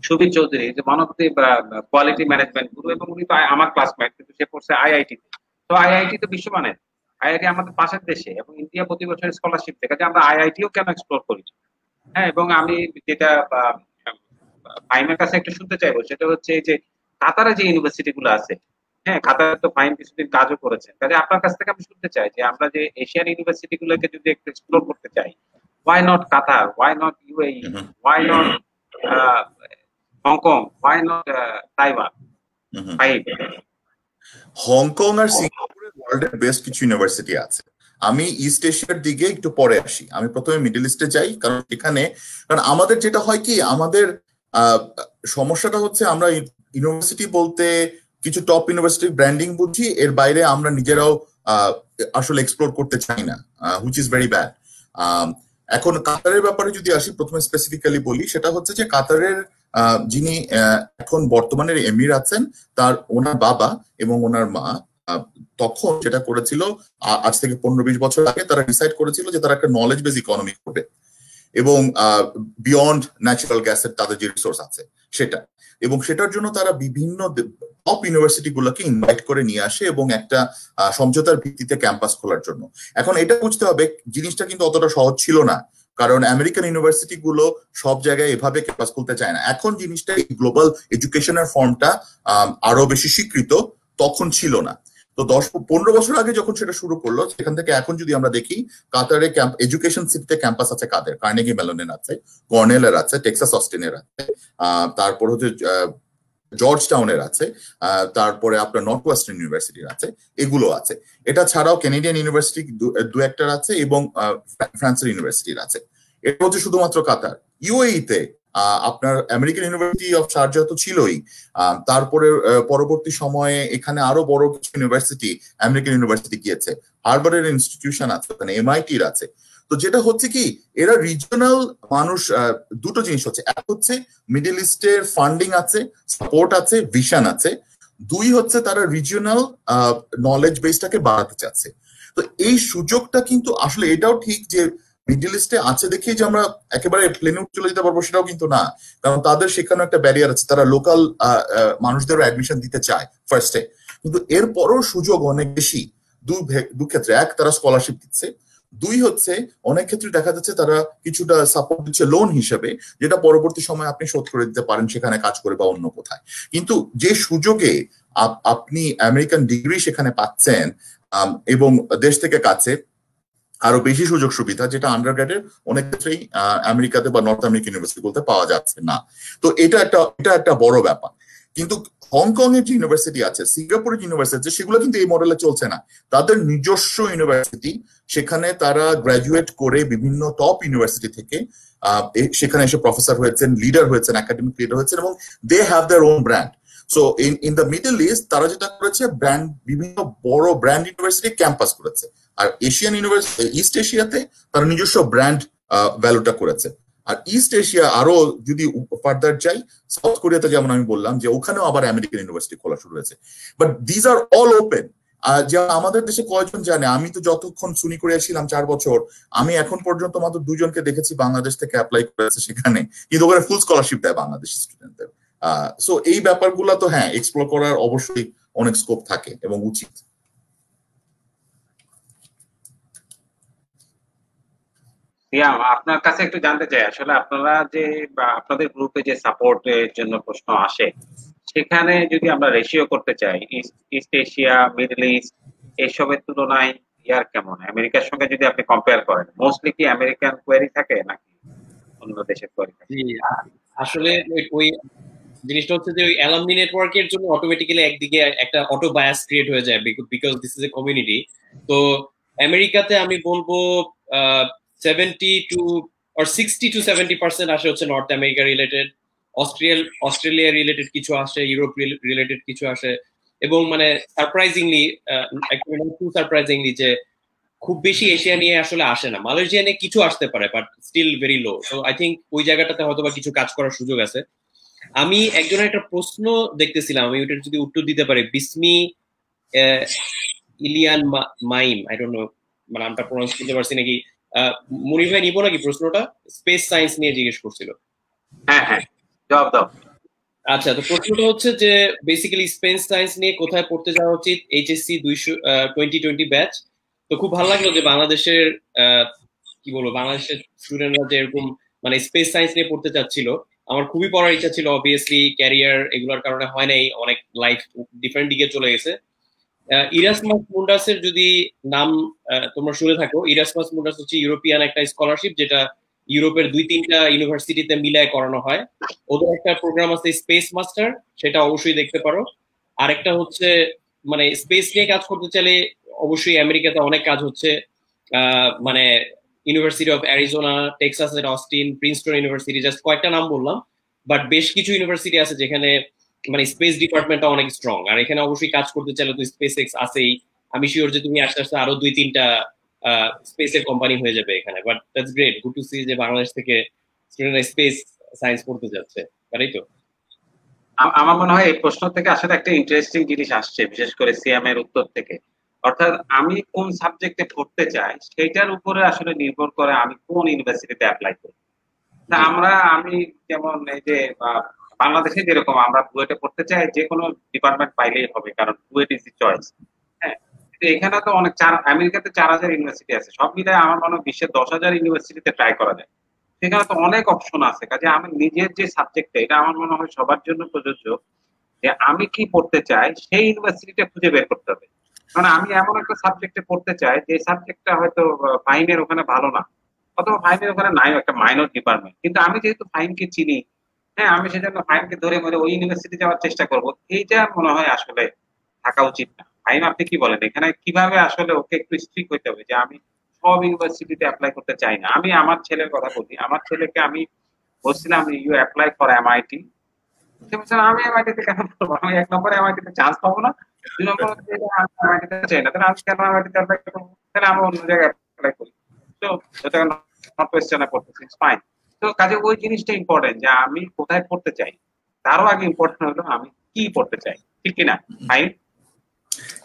Subir Chowdhury, যে one of the quality management guru, এবং উনি তো আমার ক্লাসমেট, কিন্তু সে পড়ছে আইআইটি। তো আইআইটি তো বিশ্বমানের, আইআইটি আমাদের পাশের দেশে, এবং ইন্ডিয়া প্রতি বছর স্কলারশিপ থেকে, যে আমরা আইআইটিও কেন এক্সপ্লোর করি না? হ্যাঁ, এবং আমি যেটা ফাইমের কাছে একটু শুনতে চাইবো সেটা হচ্ছে এই যে কাতারে যে ইউনিভার্সিটি গুলো আছে, হ্যাঁ কাতারে তো ফাইম কিছুদিন কাজও করেছেন, কাজে আপনার কাছ থেকে আমি শুনতে চাই যে আমরা যে এশিয়ান ইউনিভার্সিটি গুলোকে যদি একটু এক্সপ্লোর করতে চাই, why not Qatar, why not UAE, why not Hong Kong, why not Taiwan? ফাইম হংকং আর সিঙ্গাপুরে ওয়ার্ল্ডের বেস্ট কিছু ইউনিভার্সিটি আছে। আমি ইস্ট এশিয়ার দিকে একটু পরে আসি, আমি প্রথমে মিডল ইস্টে যাই, কারণ এখানে, কারণ আমাদের যেটা হয় কি, আমাদের সমস্যাটা হচ্ছে আমরা ইউনিভার্সিটি বলতে কিছু টপ ইউনিভার্সিটির ব্র্যান্ডিং বুঝি, এর বাইরে আমরা নিজেরাও আসলে এক্সপ্লোর করতে চাই না, হুইচ ইজ ভেরি ব্যাড। এখন কাতারের ব্যাপারে যদি আসি, প্রথমে স্পেসিফিক্যালি বলি, সেটা হচ্ছে যে কাতারের যিনি এখন বর্তমানের এমির আছেন, তার ওনার বাবা এবং ওনার মা তখন যেটা করেছিল, আজ থেকে 15-20 বছর আগে তারা ডিসাইড করেছিল যে তারা একটা নলেজ বেস ইকোনমি করবে, এবং বিয়ন্ড ন্যাচারাল গ্যাসের তাদের যে রিসোর্স আছে সেটা, এবং সেটার জন্য তারা বিভিন্ন টপ ইউনিভার্সিটি গুলোকে ইনভাইট করে নিয়ে আসে এবং একটা সমঝোতার ভিত্তিতে ক্যাম্পাস খোলার জন্য। এখন এটা বুঝতে হবে, জিনিসটা কিন্তু অতটা সহজ ছিল না, কারণ আমেরিকান ইউনিভার্সিটি গুলো সব জায়গায় এভাবে ক্যাম্পাস খুলতে চায় না। এখন জিনিসটা, এই গ্লোবাল এডুকেশনের ফর্মটা আরো বেশি স্বীকৃত, তখন ছিল না। তো 10-15 বছর আগে যখন সেটা শুরু করলো, সেখান থেকে এখন যদি আমরা দেখি, কাতারে এডুকেশন সিটিতে ক্যাম্পাস আছে কাদের, কার্নেগি মেলনের আছে, কর্নেলের আছে, টেক্সাস অস্টিনের আছে, তারপর হচ্ছে জর্জ টাউনের আছে, তারপরে আপনার নর্থ ওয়েস্টার্ন ইউনিভার্সিটির আছে, এগুলো আছে। এটা ছাড়াও ক্যানাডিয়ান ইউনিভার্সিটি দু একটার আছে, এবং ফ্রান্সের ইউনিভার্সিটির আছে। এটা হচ্ছে শুধুমাত্র কাতার। ইউএইতে আপনার আমেরিকান ইউনিভার্সিটি অফ শারজাহ তো ছিলই, তারপরে পরবর্তী সময়ে এখানে আরো বড় কিছু ইউনিভার্সিটি, আমেরিকান ইউনিভার্সিটি গিয়েছে, হার্ভার্ডের ইনস্টিটিউশন আছে, ওখানে এমআইটির আছে। তো যেটা হচ্ছে কি, এরা রিজিওনাল মানুষ, দুটো জিনিস হচ্ছে, এক হচ্ছে মিডল ইস্টের ফান্ডিং আছে, সাপোর্ট আছে, ভিশন আছে। দুই হচ্ছে তারা রিজিওনাল নলেজ বেসটাকে বাড়াতে চাচ্ছে। তো এই সুযোগটা কিন্তু আসলে, এটাও ঠিক যে মিডল ইস্টে আছে দেখে যে আমরা একেবারে প্লেনে চলে যেতে পারবো সেটাও কিন্তু না, কারণ তাদের সেখানে একটা ব্যারিয়ার আছে, তারা লোকাল মানুষদেরও অ্যাডমিশন দিতে চায় ফার্স্টে, কিন্তু এরপরও সুযোগ অনেক বেশি। দু ক্ষেত্রে, এক তারা স্কলারশিপ দিচ্ছে, দুই হচ্ছে অনেক ক্ষেত্রে দেখা যাচ্ছে তারা কিছুটা সাপোর্ট দিচ্ছে লোন হিসেবে, যেটা পরবর্তী সময় আপনি শোধ করে দিতে পারেন সেখানে কাজ করে বা অন্য কোথায়। কিন্তু যে সুযোগে আপনি আমেরিকান ডিগ্রি সেখানে পাচ্ছেন, এবং দেশ থেকে কাছে আরো বেশি সুযোগ সুবিধা, যেটা আন্ডারগ্রেডের অনেক ক্ষেত্রেই আমেরিকাতে বা নর্থ আমেরিকান ইউনিভার্সিটি বলতে পাওয়া যাচ্ছে না। তো এটা একটা বড় ব্যাপার। কিন্তু হংকং এর যে ইউনিভার্সিটি আছে, সিঙ্গাপুরের ইউনিভার্সিটি, সেগুলো কিন্তু এই মডেলে চলছে না। তাদের নিজস্ব ইউনিভার্সিটি, সেখানে তারা গ্রাজুয়েট করে বিভিন্ন টপ ইউনিভার্সিটি থেকে সেখানে এসে প্রফেসর হয়েছেন, লিডার হয়েছেন, একাডেমিক লিডার হয়েছেন, এবং they have their own brand. So in the Middle East তারা যেটা করেছে, ব্র্যান্ড, বিভিন্ন বড় ব্র্যান্ড ইউনিভার্সিটি ক্যাম্পাস করেছে, আর এশিয়ান ইউনিভার্সিটি, ইস্ট এশিয়াতে তারা নিজস্ব ব্র্যান্ড ভ্যালুটা করেছে। আর ইস্ট এশিয়া আরো যদি ফার্দার যাই, সাউথ কোরিয়াতে যেমন আমি বললাম যে ওখানেও আবার আমেরিকান ইউনিভার্সিটি খোলা শুরু হয়েছে, but these are all open. যা আমাদের দেশে কয়জন জানে, আমি তো যতক্ষণ সুনি কোরিয়া ছিলাম 4 বছর, আমি এখন পর্যন্ত মাত্র 2 জনকে দেখেছি বাংলাদেশ থেকে অ্যাপ্লাই করেছে সেখানে, কিন্তু ওখানে ফুল স্কলারশিপ দেয় বাংলাদেশি স্টুডেন্টদের। সো এই ব্যাপারগুলো তো হ্যাঁ, এক্সপ্লোর করার অবশ্যই অনেক স্কোপ থাকে এবং উচিত। সিয়াম, আপনার কাছে একটু জানতে চাই আসলে আপনারা যে বা আপনাদের গ্রুপে যে সাপোর্টের জন্য প্রশ্ন আসে, সেখানে যদি আমরা রেশিও করতে চাই, east east Asia, middle east এসবের তুলনায় ইয়ার কেমন, আমেরিকার সঙ্গে যদি আপনি কম্পেয়ার করেন, মোস্টলি কি আমেরিকান কোয়েরি থাকে নাকি অন্য দেশের কোয়েরি থাকে? জি, আসলে ওই জিনিসটা হচ্ছে যে ওই অ্যালামনি নেটওয়ার্কের জন্য অটোমেটিক্যালি একদিকে একটা অটো বায়াস ক্রিয়েট হয়ে যায়, because this is a community. তো আমেরিকাতে আমি বলবো 60 to 70% আসে হচ্ছে north America related, Australia related কিছু আসে, ইউরোপ রিলেটেড কিছু আসে, এবং মানে সারপ্রাইজিংলি, সারপ্রাইজিংলি যে খুব বেশি এশিয়া নিয়ে আসলে আসে না। মালয়েশিয়া নিয়ে কিছু আসতে পারে, but still very low. So I think ওই জায়গাটাতে হয়তো বা কিছু কাজ করার সুযোগ আছে। আমি একজনের একটা প্রশ্ন দেখতেছিলাম, আমি ওটার যদি উত্তর দিতে পারি, বিসমি ইলিয়ান মাইম, আই ডোন্ট নো মানে নামটা প্রনাউন্স করতে পারছি নাকি। মুনির ভাই নিব নাকি প্রশ্নটা? স্পেস সায়েন্স নিয়ে জিজ্ঞেস করছিল। হ্যাঁ হ্যাঁ, জবাব দাও। আচ্ছা, তো প্রশ্নটা হচ্ছে যে বেসিক্যালি স্পেস সায়েন্স নিয়ে কোথায় পড়তে যাওয়া উচিত, এইচএসসি 2020 ব্যাচ। তো খুব ভালো লাগলো যে বাংলাদেশের কি বলবো, বাংলাদেশের স্টুডেন্টরা যে এরকম মানে স্পেস সায়েন্স নিয়ে পড়তে চাচ্ছিল। আমার খুবই পড়ার ইচ্ছা ছিল, অবভিয়াসলি ক্যারিয়ার এগুলোর কারণে হয় নাই, অনেক লাইফ ডিফারেন্ট দিকে চলে গেছে। ইরাসমাস মুন্ডাসের যদি নাম তোমরা শুনে থাকো, ইরাসমাস মুন্ডাস হচ্ছে ইউরোপিয়ান একটা স্কলারশিপ, যেটা ইউরোপের 2-3টা ইউনিভার্সিটিতে মিলায় করানো হয়। ওদের একটা প্রোগ্রাম আছে স্পেস মাস্টার, সেটা অবশ্যই দেখতে পারো। আরেকটা হচ্ছে মানে স্পেস নিয়ে কাজ করতে চাইলে অবশ্যই আমেরিকাতে অনেক কাজ হচ্ছে, মানে ইউনিভার্সিটি অফ অ্যারিজোনা, টেক্সাসের অস্টিন, প্রিন্সটন ইউনিভার্সিটি, জাস্ট কয়েকটা নাম বললাম, বাট বেশ কিছু ইউনিভার্সিটি আছে যেখানে মানে স্পেস ডিপার্টমেন্টটা অনেক স্ট্রং। আর এখানে অবশ্যই কাজ করতে চাইলে তো স্পেস এক্স আছেই। আমি শিওর যে তুমি আস্তে আস্তে আরো 2-3টা স্পেসের কোম্পানি হয়ে যাবে এখানে। But that's great, good to see যে বাংলাদেশ থেকে স্টুডেন্টরা স্পেস সায়েন্স পড়তে যাচ্ছে, তাই তো? আমার মনে হয় এই প্রশ্ন থেকে আসলে একটা ইন্টারেস্টিং জিনিস আসছে, বিশেষ করে সিএম এর উত্তর থেকে। অর্থাৎ আমি কোন সাবজেক্টে পড়তে চাই সেটার উপরে আসলে নির্ভর করে আমি কোন ইউনিভার্সিটিতে অ্যাপ্লাই করি। তা আমি যেমন এই যে বাংলাদেশে যেরকম আমরা বুয়েটে পড়তে চাই, যে কোনো ডিপার্টমেন্ট পাইলেই হবে, কারণ বুয়েট ইজ দি চয়েস। হ্যাঁ, কিন্তু এখানে তো অনেক আমেরিকাতে 4000 ইউনিভার্সিটি আছে, সব মিলে আমার মনে হয় বিশ্বের 10,000 ইউনিভার্সিটিতে ট্রাই করা যায়। সেখানে তো অনেক অপশন আছে, কাজে আমি নিজের যে সাবজেক্টটা, এটা আমার মনে হয় সবার জন্য প্রযোজ্য, যে আমি কি পড়তে চাই সেই ইউনিভার্সিটিটা খুঁজে বের করতে হবে। মানে আমি এমন একটা সাবজেক্টে পড়তে চাই যে সাবজেক্টটা হয়তো ফাইনের ওখানে ভালো না, অথবা ফাইনের ওখানে নাই, একটা মাইনর ডিপার্টমেন্ট, কিন্তু আমি যেহেতু ফাইনকে চিনি, হ্যাঁ, আমি সেজন্য ফাইনকে ধরে মরে ওই ইউনিভার্সিটি যাওয়ার চেষ্টা করব। এইটা মনে হয় আসলে থাকা উচিত না। ফাইন, আপনি কি বলেন, এখানে কিভাবে আসলে ওকে একটু স্ট্রিক্ট হইতে হবে যে আমি সব ইউনিভার্সিটিতে অ্যাপ্লাই করতে চাই না। আমি আমার ছেলের কথা বলি, আমার ছেলেকে আমি বলছিলাম ইউ অ্যাপ্লাই ফর এমআইটি, সে বলছে আমি এমআইটিতে কেন করবো, আমি 1 নম্বরে এমআইটিতে চান্স পাবো না, 2 নম্বরে আমি এমআইটিতে চাই না, তাহলে আমি কেন এমআইটিতে অ্যাপ্লাই করবো, তাহলে আমি অন্য জায়গায় অ্যাপ্লাই করি। তো যেটা নর্থ ওয়েস্টার্নে পড়তেছি, ফাইন। তো কাজে ওই জিনিসটা ইম্পর্টেন্ট যে আমি কোথায় পড়তে চাই, তারও আগে ইম্পর্টেন্ট হলো আমি কি পড়তে চাই, ঠিক কিনা? Fine,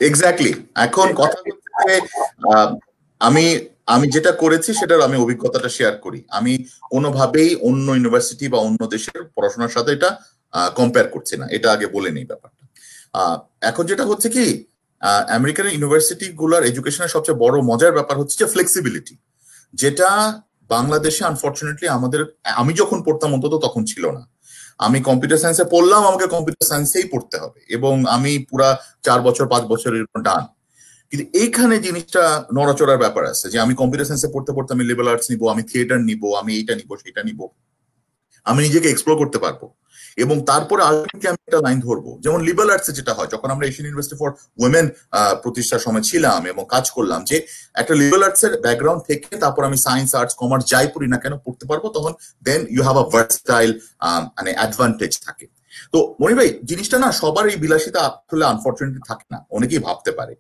exactly. এখন কথা হচ্ছে যে আমি আমি যেটা করেছি সেটার আমি অভিজ্ঞতাটা শেয়ার করি। আমি কোনোভাবেই অন্য ইউনিভার্সিটি বা অন্য দেশের পড়াশোনার সাথে এটা কম্পেয়ার করছি না, এটা আগে বলে নেই ব্যাপারটা। এখন যেটা হচ্ছে কি, আমেরিকান ইউনিভার্সিটি গুলার এডুকেশনের সবচেয়ে বড় মজার ব্যাপার হচ্ছে যে ফ্লেক্সিবিলিটি, যেটা বাংলাদেশে আনফরচুনেটলি আমি যখন পড়তাম অন্তত তখন ছিল না। আমি কম্পিউটার সায়েন্সে পড়লাম, আমাকে কম্পিউটার সায়েন্সেই পড়তে হবে, এবং আমি পুরা 4 বছর 5 বছরের ডান। কিন্তু এইখানে জিনিসটা নড়াচড়ার ব্যাপার আছে, যে আমি কম্পিউটার সায়েন্সে পড়তে পড়তে আমি লিবারাল আর্টস নিবো, আমি থিয়েটার নিবো, আমি এইটা নিবো সেটা নিবো, আমি নিজেকে এক্সপ্লোর করতে পারবো, এবং তারপরে আলটিমেটলি আমি একটা লাইন ধরবো। যেমন লিবারাল আর্টসে যেটা হয়, যখন আমরা এশিয়ান ইউনিভার্সিটি ফর উইমেন প্রতিষ্ঠার সময় ছিলাম এবং কাজ করলাম, যে একটা লিবারাল আর্টস এর ব্যাকগ্রাউন্ড থেকে তারপর আমি সায়েন্স, আর্টস, কমার্স যাই পড়ি না কেন পড়তে পারবো, তখন দেন ইউ হ্যাভ আ ভার্সটাইল মানে অ্যাডভান্টেজ থাকে। তো মনি ভাই, জিনিসটা না সবার এই বিলাসিতা আসলে আনফরচুনেটলি থাকে না, অনেকেই ভাবতে পারে,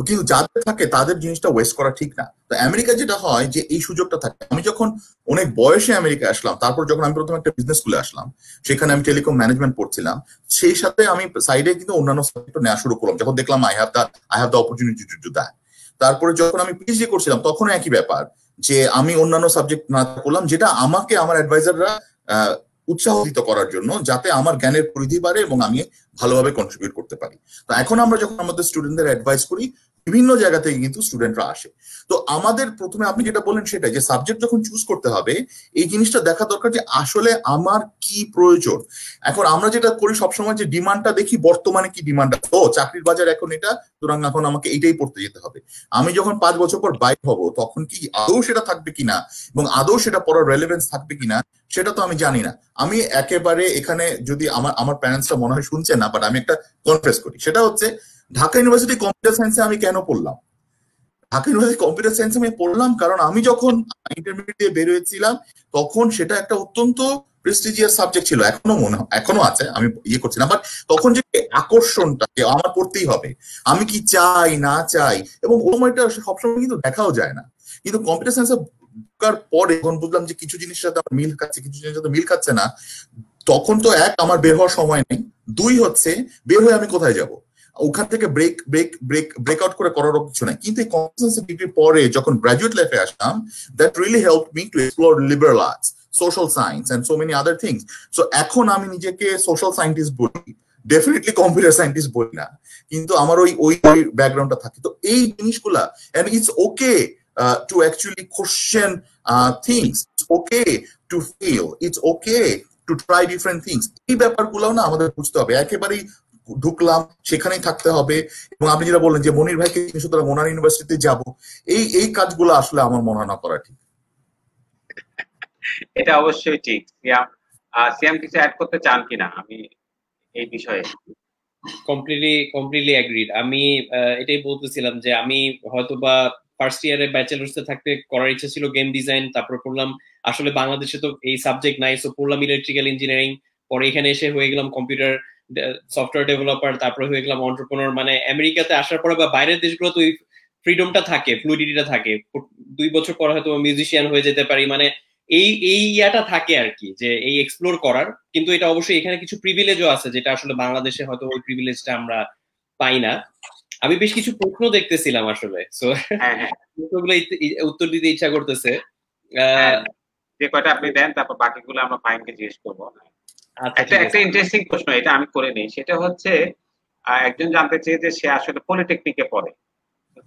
কিন্তু যাদের থাকে তাদের জিনিসটা ওয়েস্ট করা ঠিক না। তো আমেরিকা যেটা হয় যে এই সুযোগটা থাকে। আমি যখন অনেক বয়সে আমেরিকা আসলাম, তারপর যখন আমি প্রথম একটা বিজনেস স্কুলে আসলাম, সেখানে আমি টেলিকম ম্যানেজমেন্ট পড়ছিলাম, সেই সাথে আমি সাইডে কিন্তু অন্যান্য সাবজেক্ট নেওয়া শুরু করলাম, যখন দেখলাম I have the opportunity to do that. তারপরে যখন আমি পিএইচডি করছিলাম, তখন একই ব্যাপার, যে আমি অন্যান্য সাবজেক্ট না করলাম, যেটা আমাকে আমার অ্যাডভাইজাররা উৎসাহিত করার জন্য, যাতে আমার জ্ঞানের পরিধি বাড়ে এবং আমি ভালোভাবে কন্ট্রিবিউট করতে পারি। তো এখন আমরা যখন আমাদের স্টুডেন্টদের অ্যাডভাইস করি, বিভিন্ন জায়গা থেকে কিন্তু স্টুডেন্টরা আসে। তো আমাদের প্রথমে আপনি যেটা বললেন সেটাই, যে সাবজেক্ট যখন চুজ করতে হবে এই জিনিসটা দেখা দরকার যে আসলে আমার কি প্রয়োজন। এখন আমরা যেটা করি সবসময় যে ডিমান্ডটা দেখি, বর্তমানে কি ডিমান্ড আছে, ও চাকরির বাজার এখন এটা, সুতরাং এখন আমাকে এইটাই পড়তে যেতে হবে। আমি যখন 5 বছর পর বাইর হব তখন কি আদৌ সেটা থাকবে কিনা এবং আদৌ সেটা পড়ার রেলেভেন্স থাকবে কিনা সেটা তো আমি জানি না। আমি একেবারে এখানে যদি আমার প্যারেন্টসরা মনে হয় শুনছে না, বাট আমি একটা কনফেস করি, সেটা হচ্ছে ঢাকা ইউনিভার্সিটি কম্পিউটার সায়েন্সে আমি কেন পড়লাম। ঢাকা ইউনিভার্সিটি কম্পিউটার সায়েন্সে আমি পড়লাম কারণ আমি যখন ইন্টারমিডিয়েট দিয়ে বের হয়েছিলাম তখন সেটা একটা অত্যন্ত প্রেস্টিজিয়াস সাবজেক্ট ছিল, এখনো আছে, আমি ইয়ে করছি না, বাট তখন যে আকর্ষণটা যে আমার পড়তেই হবে, আমি কি চাই না চাই, এবং ওই সময়টা সবসময় কিন্তু দেখাও যায় না। কিন্তু কম্পিউটার সায়েন্সে ঢোকার পরে যখন বুঝলাম যে কিছু জিনিসের সাথে আমার মিল খাচ্ছে, কিছু জিনিসের সাথে মিল খাচ্ছে না, তখন তো এক আমার বের হওয়ার সময় নেই, দুই হচ্ছে বের হয়ে আমি কোথায় যাব, ওখান থেকে ব্রেক আউট করে করারও কিছু নাই। কিন্তু এই কম্পিউটার ডিগ্রির পরে যখন গ্রাজুয়েট লাইফে আসলাম, that really help me to explore liberal arts, social science and so many other things. So এখন আমি নিজেকে সোশ্যাল সায়েন্টিস্ট বলি, ডেফিনেটলি কম্পিউটার সায়েন্টিস্ট বলি না, কিন্তু আমার ওই ব্যাকগ্রাউন্ডটা থাকে। তো এই জিনিসগুলা, and it's okay to actually question things, it's okay to fail, it's okay to try different things। এই ব্যাপারগুলো না আমাদের বুঝতে হবে। একেবারেই ঢুকলাম সেখানেই থাকতে হবে, এবং আপনি যেটা বললেন যে মনির ভাইকে সুতরাং ওনার ইউনিভার্সিটিতে যাব, এই কাজগুলো আসলে আমার মনে হয় না করা ঠিক। এটা অবশ্যই ঠিক। সিয়াম কিছু অ্যাড করতে চান কিনা আমি এই বিষয়ে? Completely agreed. আমি এটাই বলতেছিলাম যে আমি হয়তো বা ফার্স্ট ইয়ারে ব্যাচেলার্স থাকতে করার ইচ্ছা ছিল গেম ডিজাইন, তারপর পড়লাম আসলে বাংলাদেশে তো এই সাবজেক্ট নাই, সো পড়লাম ইলেকট্রিক্যাল ইঞ্জিনিয়ারিং, পরে এখানে এসে হয়ে গেলাম কম্পিউটার সফটওয়্যার ডেভেলপার, তারপরে হয়ে গেলাম এন্টারপ্রেনার। মানে আমেরিকাতে আসার পরে বা বাইরের দেশগুলো তো ফ্রিডমটা থাকে, ফ্লুইডিটিটা থাকে, 2 বছর পর হয়তো মিউজিশিয়ান হয়ে যেতে পারি, মানে এই ইয়াটা থাকে আর কি, যে এই এক্সপ্লোর করার। কিন্তু এটা অবশ্যই এখানে কিছু প্রিভিলেজও আছে যেটা আসলে বাংলাদেশে হয়তো ওই প্রিভিলেজটা আমরা পাই না। আমি বেশ কিছু প্রশ্ন দেখতেছিলাম আসলে, সো প্রশ্নগুলো উত্তর দিতে ইচ্ছা করতেছে। যে কয়টা আপনি দেন তারপর বাকিগুলো আমরা ফাইনকে জিজ্ঞেস করবো। একটা ইন্টারেস্টিং প্রশ্ন, এটা আমি করে নেই, সেটা হচ্ছে একজন জানতে চেয়ে যে সে আসলে পলিটেকনিকে পড়ে।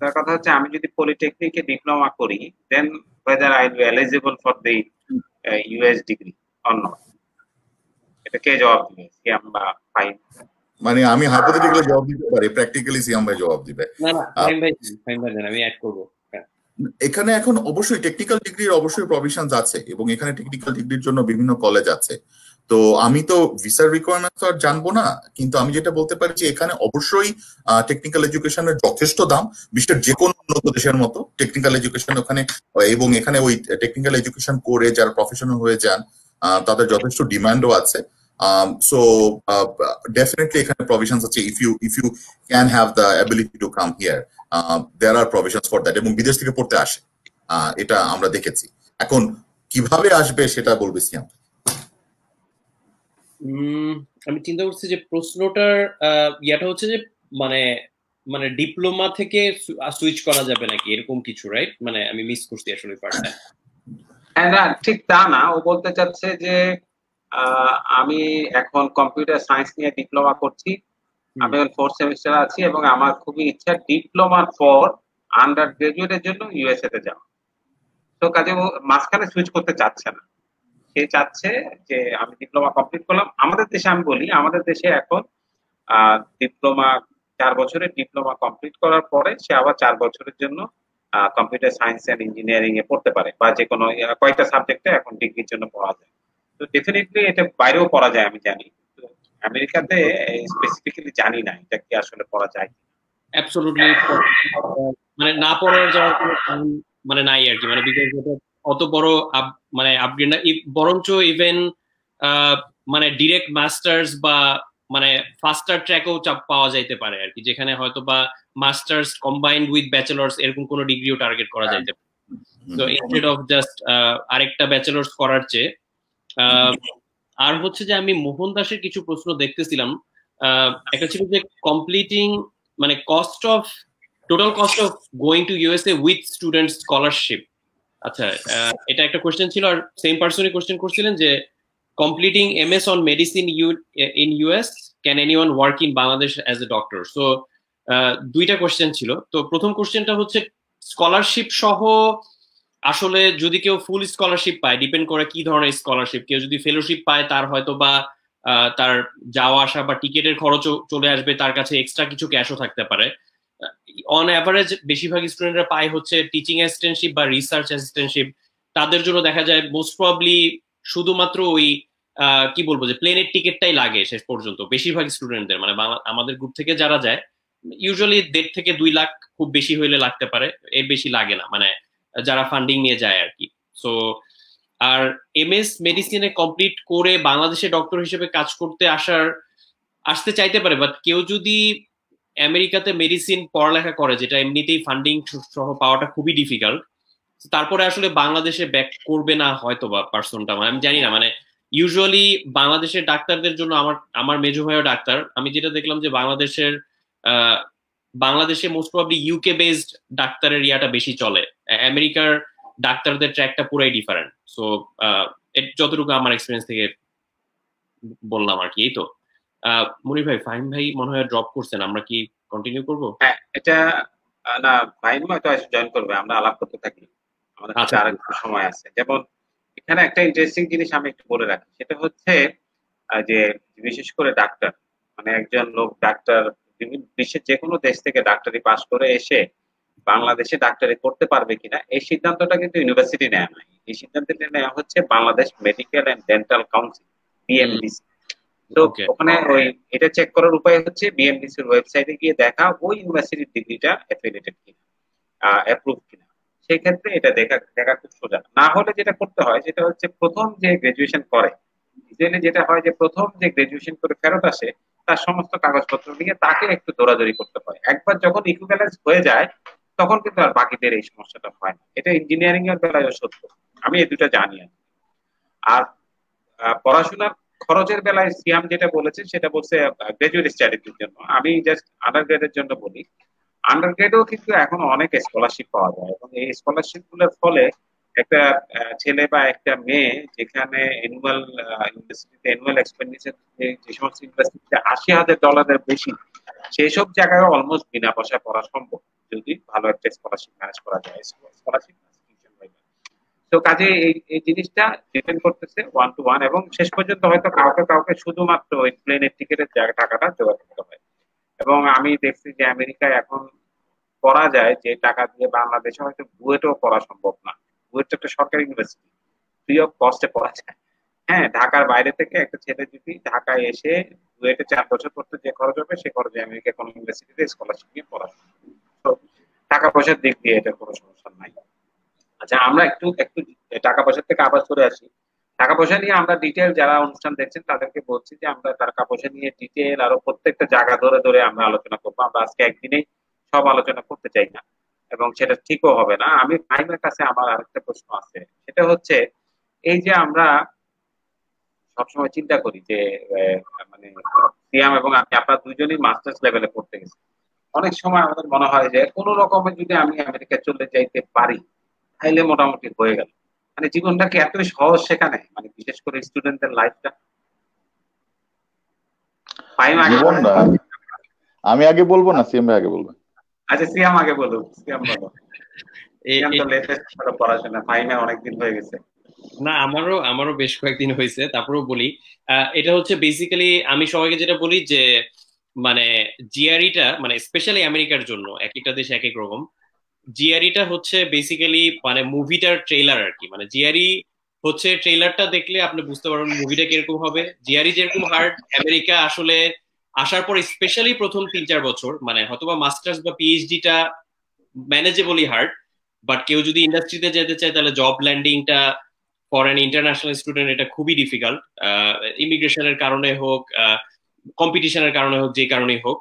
তার কথা হচ্ছে আমি যদি পলিটেকনিকে ডিপ্লোমা করি, দেন whether I will be eligible for the US degree or not, এটা কে জবাব দিবে? সিয়াম বা ফাইন? মানে আমি হাইপোথেটিক্যালি জবাব দিতে পারি, প্র্যাকটিক্যালি সিয়াম ভাই জবাব দিবে। না ফাইন ভাই আমি অ্যাড করব। এখানে এখন অবশ্যই টেকনিক্যাল ডিগ্রির অবশ্যই প্রভিশনস আছে, এবং এখানে টেকনিক্যাল ডিগ্রির জন্য বিভিন্ন কলেজ আছে। তো আমি তো ভিসার রিকোয়ারমেন্টস আর জানবো না, কিন্তু আমি যেটা বলতে পারি যে এখানে অবশ্যই টেকনিক্যাল এডুকেশনের যথেষ্ট দাম, বিশ্বের যে কোনো উন্নত দেশের মতো টেকনিক্যাল এডুকেশন ওখানে, এবং এখানে ওই টেকনিক্যাল এডুকেশন করে যারা প্রফেশনাল হয়ে যান তাদের যথেষ্ট ডিমান্ডও আছে। So definitely এখানে provisions আছে, if you can have the ability to come here, there are provisions for that, এবং বিদেশ থেকে পড়তে আসে, এটা আমরা দেখেছি। এখন কিভাবে আসবে সেটা বলবে সিয়াম। আমি চিন্তা করছি যে প্রশ্নটার ইয়াটা হচ্ছে যে মানে ডিপ্লোমা থেকে সুইচ করা যাবে নাকি এরকম কিছু, রাইট? মানে আমি মিস করছি আসলে পার্টটা। হ্যাঁ না, ঠিক তা না, ও বলতে চাচ্ছে যে আমি এখন কম্পিউটার সায়েন্স নিয়ে ডিপ্লোমা করছি, আমি এখন 4th সেমিস্টার আছি, এবং আমার খুবই ইচ্ছা ডিপ্লোমার পর আন্ডার গ্রাজুয়েটের জন্য ইউএসএ তে যাওয়া। তো কাজে ও মাঝখানে সুইচ করতে চাচ্ছে না, সে চাচ্ছে যে আমি ডিপ্লোমা কমপ্লিট করলাম। আমাদের দেশে আমি বলি, আমাদের দেশে এখন ডিপ্লোমা 4 বছরের ডিপ্লোমা কমপ্লিট করার পরে সে আবার 4 বছরের জন্য কম্পিউটার সায়েন্স এন্ড ইঞ্জিনিয়ারিং এ পড়তে পারে, বা যে কোনো কয়েকটা সাবজেক্টে এখন ডিগ্রির জন্য পড়া যায়। তো ডেফিনেটলি এটা বাইরেও পড়া যায় আমি জানি, তো আমেরিকাতে স্পেসিফিক্যালি জানি না এটা কি আসলে পড়া যায়। অ্যাবসলিউটলি মানে না পড়ার যাওয়ার মানে নাই আর কি, মানে বিকজ এটা অত বড় মানে আপগ্রেড না, বরঞ্চ ইভেন মানে ডিরেক্ট মাস্টার্স বা মানে ফাস্টার ট্র্যাকও পাওয়া যাইতে পারে আর কি, যেখানে হয়তো বা মাস্টার্স কম্বাইন্ড উইথ ব্যাচেলার্স এরকম কোনো ডিগ্রিও টার্গেট করা যাইতে পারে। তো ইনস্টেড অফ জাস্ট আরেকটা ব্যাচেলার্স করার চেয়ে। আর হচ্ছে যে আমি মোহন দাসের কিছু প্রশ্ন দেখতেছিলাম, একটা ছিল যে কমপ্লিটিং মানে total cost of going to USA with student scholarship. আচ্ছা, এটা একটা কোয়েশ্চেন ছিল। আর সেম পার্সনই কোয়েশ্চেন করছিলেন যে completing MS on medicine in US, can anyone work in Bangladesh as a doctor? So দুইটা কোশ্চেন ছিল। তো প্রথম কোশ্চেনটা হচ্ছে স্কলারশিপ সহ আসলে যদি কেউ ফুল স্কলারশিপ পায়, ডিপেন্ড করে কি ধরনের স্কলারশিপ। কেউ যদি ফেলোশিপ পায় তার হয়তো বা তার যাওয়া আসা বা টিকেটের খরচও চলে আসবে, তার কাছে এক্সট্রা কিছু ক্যাশও থাকতে পারে। অন অ্যাভারেজ বেশিরভাগ স্টুডেন্টরা পায় হচ্ছে টিচিং অ্যাসিস্ট্যান্টশিপ বা রিসার্চ অ্যাসিস্ট্যান্টশিপ। তাদের জন্য দেখা যায় মোস্ট প্রবাবলি শুধুমাত্র ওই কি বলবো যে প্লেনের টিকিটটাই লাগে শেষ পর্যন্ত বেশিরভাগ স্টুডেন্টদের, মানে আমাদের গ্রুপ থেকে যারা যায় ইউজুয়ালি 1.5 থেকে 2 লাখ খুব বেশি হইলে লাগতে পারে, এর বেশি লাগে না, মানে যারা ফান্ডিং নিয়ে যায় আর কি। সো আর এমএস মেডিসিনে কমপ্লিট করে বাংলাদেশে ডক্টর হিসেবে কাজ করতে আসতে চাইতে পারে, বাট কেউ যদি আমেরিকাতে মেডিসিন পড়ালেখা করে, যেটা এমনিতেই ফান্ডিং সহ পাওয়াটা খুবই ডিফিকাল্ট, তারপরে আসলে বাংলাদেশে ব্যাক করবে না হয়তো বা পার্সনটা, আমি জানি না। মানে ইউজুয়ালি বাংলাদেশের ডাক্তারদের জন্য, আমার মেজো ভাইও ডাক্তার, আমি যেটা দেখলাম যে বাংলাদেশে মোস্ট প্রবাবলি ইউকে বেসড ডাক্তারের ইয়াটা বেশি চলে, আমেরিকার ডাক্তারদের ট্র্যাকটা পুরাই ডিফারেন্ট। সো যতটুকু আমার এক্সপিরিয়েন্স থেকে বললাম আর কি। এই তো মনির ভাই, ফাহিম ভাই মনে হয় ড্রপ করছেন, আমরা কি কন্টিনিউ করব? হ্যাঁ, এটা না, ফাহিম হয়তো জয়েন করবে, আমরা আলাপ করতে থাকি, আমাদের কাছে আর একটু সময় আছে। যেমন এখানে একটা ইন্টারেস্টিং জিনিস আমি একটু বলে রাখি, সেটা হচ্ছে যে বিশেষ করে ডাক্তার, মানে একজন লোক ডাক্তার বিশ্বের যে কোনো দেশ থেকে ডাক্তারি পাস করে এসে বাংলাদেশে ডাক্তারি করতে পারবে কিনা, এই সিদ্ধান্তটা কিন্তু ইউনিভার্সিটি নেয় না। এই সিদ্ধান্তটা নেওয়া হচ্ছে Bangladesh medical and dental council, BMDC. তো ওখানে ওই এটা চেক করার উপায় হচ্ছে বিএমডিসির ওয়েবসাইটে গিয়ে দেখা ওই ইউনিভার্সিটির ডিগ্রিটা অ্যাফিলিয়েটেড কিনা, অ্যাপ্রুভ কিনা। সেই ক্ষেত্রে এটা দেখা খুব সোজা। না হলে যেটা করতে হয় সেটা হচ্ছে প্রথম যে গ্রাজুয়েশন করে, যেটা হয় যে প্রথম যে গ্রাজুয়েশন করে ফেরত আসে তার সমস্ত কাগজপত্র নিয়ে তাকে একটু দৌড়াদৌড়ি করতে হয়। একবার যখন ইকুইভ্যালেন্স হয়ে যায় তখন কিন্তু আর বাকিদের এই সমস্যাটা হয় না। এটা ইঞ্জিনিয়ারিং এর বেলায় সত্য, আমি এই দুটা জানি। আর পড়াশোনার খরচের বেলায় সিয়াম যেটা বলেছে সেটা বলছে গ্রাজুয়েট স্টাডিজের জন্য, আমি জাস্ট আন্ডারগ্রেডের জন্য বলি। আন্ডারগ্রেডেও কিন্তু এখন অনেক স্কলারশিপ পাওয়া যায়, এবং এই স্কলারশিপ গুলোর ফলে একটা ছেলে বা একটা মেয়ে যেখানে অ্যানুয়াল ইউনিভার্সিটিতে অ্যানুয়াল এক্সপেন্ডিচার যে সমস্ত ইউনিভার্সিটিতে $80,000 বেশি, সেই সব জায়গায় অলমোস্ট বিনা পয়সায় পড়া সম্ভব যদি ভালো একটা স্কলারশিপ ম্যানেজ করা যায়। স্কলারশিপ তো কাজে এই জিনিসটা ডিপেন্ড করতেছে 1 to 1, এবং শেষ পর্যন্ত হয়তো কাউকে শুধুমাত্র ওই প্লেনের টিকিটের টাকাটা জোগাড় করতে হয়। এবং আমি দেখছি যে আমেরিকায় এখন পড়া যায় যে টাকা দিয়ে, বাংলাদেশে হয়তো বুয়েটও পড়া সম্ভব না। বুয়েট একটা সরকারি ইউনিভার্সিটি, ফ্রি অফ কস্টে পড়া যায়। হ্যাঁ, ঢাকার বাইরে থেকে একটা ছেলে যদি ঢাকায় এসে বুয়েটে 4 বছর পড়তে যে খরচ হবে সে খরচে আমেরিকা কোনো ইউনিভার্সিটিতে স্কলারশিপ নিয়ে পড়া। তো টাকা পয়সার দিক দিয়ে এটার কোনো সমস্যা নাই। আচ্ছা, আমরা একটু টাকা পয়সার থেকে আবার চলে আসি। টাকা পয়সা নিয়ে আমরা ডিটেল যারা অনুষ্ঠান দেখছেন তাদেরকে বলছি যে আমরা টাকা পয়সা নিয়ে ডিটেল আরো প্রত্যেকটা জায়গা ধরে ধরে আমরা আলোচনা করবো। আমরা আজকে একদিনেই সব আলোচনা করতে চাই না, এবং সেটা ঠিকও হবে না। আমি ফাহিমের কাছে আমার আরেকটা প্রশ্ন আছে, সেটা হচ্ছে এই যে আমরা সবসময় চিন্তা করি যে মানে সিয়াম এবং আমি, আপনারা দুইজনই মাস্টার্স লেভেলে পড়তে গেছি, অনেক সময় আমাদের মনে হয় যে কোনো রকমে যদি আমি আমেরিকা চলে যাইতে পারি তাইলে মোটামুটি হয়ে গেল। মানে জীবনটা কি এতই সহজ সেখানে, মানে বিশেষ করে স্টুডেন্টদের লাইফটা? আমি আগে বলবো না সিএম আগে বলবো? আচ্ছা, সিয়াম আগে বলুন। সিয়াম বলো, সিয়াম তো লেটেস্ট পড়াশোনা, ফাইনে অনেকদিন হয়ে গেছে। না, আমারও বেশ কয়েকদিন হয়েছে, তারপরেও বলি। এটা হচ্ছে বেসিক্যালি আমি সবাইকে যেটা বলি যে মানে জিআরইটা, মানে স্পেশালি আমেরিকার জন্য, এক একটা দেশ এক এক রকম। জিআরইটা হচ্ছে বেসিক্যালি মানে মুভিটার ট্রেলার আর কি। মানে জিআরই হচ্ছে ট্রেলারটা দেখলে আপনি বুঝতে পারবেন মুভিটা কিরকম হবে। জিআরই যেরকম হার্ড, আমেরিকা আসলে আসার পর স্পেশালি প্রথম 3-4 বছর মানে হয়তোবা মাস্টার্স বা পিএইচডিটা ম্যানেজেবলি হার্ড, বাট কেউ যদি ইন্ডাস্ট্রিতে যেতে চায় তাহলে জব ল্যান্ডিংটা ফর অ্যান ইন্টারন্যাশনাল স্টুডেন্ট এটা খুবই ডিফিকাল্ট। ইমিগ্রেশনের কারণে হোক, কম্পিটিশনের কারণে হোক, যে কারণেই হোক।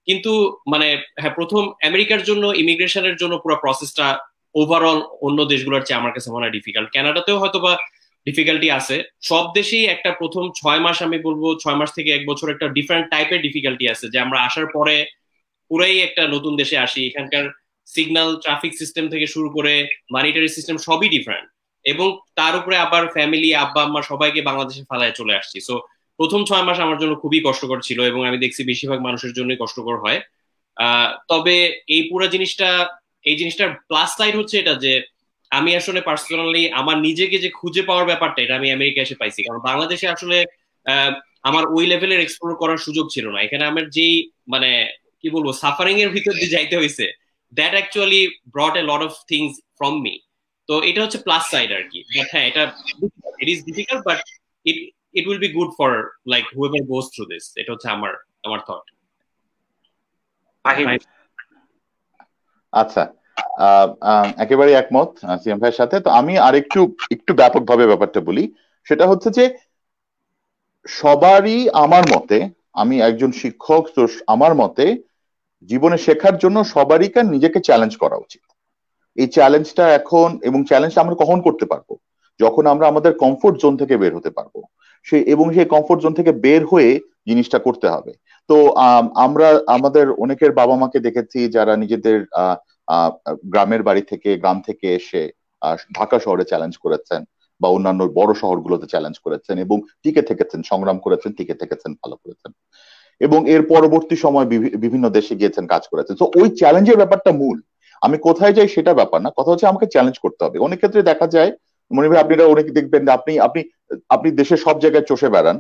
কিন্তু মানে হ্যাঁ, প্রথম আমেরিকার জন্য ইমিগ্রেশনের জন্য পুরো প্রসেসটা ওভারঅল অন্য দেশগুলোর চেয়ে আমার কাছে মনে হয় ডিফিকাল্ট। কানাডাতেও হয়তো বা ডিফিকাল্টি আছে, সব দেশেই একটা প্রথম 6 মাস, আমি বলবো 6 মাস থেকে 1 বছর একটা ডিফারেন্ট টাইপের ডিফিকাল্টি আছে, যে আমরা আসার পরে পুরাই একটা নতুন দেশে আসি, এখানকার সিগন্যাল ট্রাফিক সিস্টেম থেকে শুরু করে মানিটারি সিস্টেম সবই ডিফারেন্ট, এবং তার উপরে আবার ফ্যামিলি, আব্বা আম্মা সবাইকে বাংলাদেশে ফালায় চলে আসছি। সো প্রথম 6 মাস আমার জন্য খুবই কষ্টকর ছিল, এবং আমি দেখছি বেশিরভাগ মানুষের জন্যই কষ্টকর হয়। তবে এই পুরো জিনিসটার প্লাস সাইড হচ্ছে এটা যে আমি আসলে পার্সোনালি আমার নিজেকে যে খুঁজে পাওয়ার ব্যাপারটা এটা আমি আমেরিকা এসে পাইছি, কারণ বাংলাদেশে আসলে আমার ওই লেভেলের এক্সপ্লোর করার সুযোগ ছিল না। এখানে আমার যেই মানে কি বলবো সাফারিং এর ভিতর দিয়ে যাইতে হয়েছে, that actually ব্রট A lot of things from me. তো এটা হচ্ছে প্লাস সাইড আর কি। বাট হ্যাঁ, এটা it is difficult but it will be good for like whoever goes through this. এটা হচ্ছে আমার থট। আচ্ছা, একেবারে একমত সিএম ভাইয়ের সাথে। তো আমি একটু ব্যাপকভাবে ব্যাপারটা বলি, সেটা হচ্ছে যে সবারই আমার মতে, আমি একজন শিক্ষক, তো আমার মতে জীবনে শেখার জন্য সবারই নিজেকে চ্যালেঞ্জ করা উচিত। এই চ্যালেঞ্জটা এখন, এবং চ্যালেঞ্জটা আমরা কখন করতে পারবো? যখন আমরা আমাদের কমফোর্ট জোন থেকে বের হতে পারবো। সেই কমফোর্ট জোন থেকে বের হয়ে জিনিসটা করতে হবে। তো আমরা আমাদের অনেকের বাবা মাকে দেখেছি যারা নিজেদের গ্রামের বাড়ি থেকে, গ্রাম থেকে এসে ঢাকা শহরে চ্যালেঞ্জ করেছেন বা অন্যান্য বড় শহরগুলোতে চ্যালেঞ্জ করেছেন এবং টিকে থেকেছেন, সংগ্রাম করেছেন, টিকে থেকেছেন, ভালো করেছেন, এবং এর পরবর্তী সময় বিভিন্ন দেশে গিয়েছেন, কাজ করেছেন। তো ওই চ্যালেঞ্জের ব্যাপারটা মূল। আমি কোথায় যাই সেটা ব্যাপার না, কথা হচ্ছে আমাকে চ্যালেঞ্জ করতে হবে। অনেক ক্ষেত্রে দেখা যায়, মনির ভাই আপনারা অনেক দেখবেন আপনি আপনি আপনি দেশের সব জায়গায় চষে বেড়ান,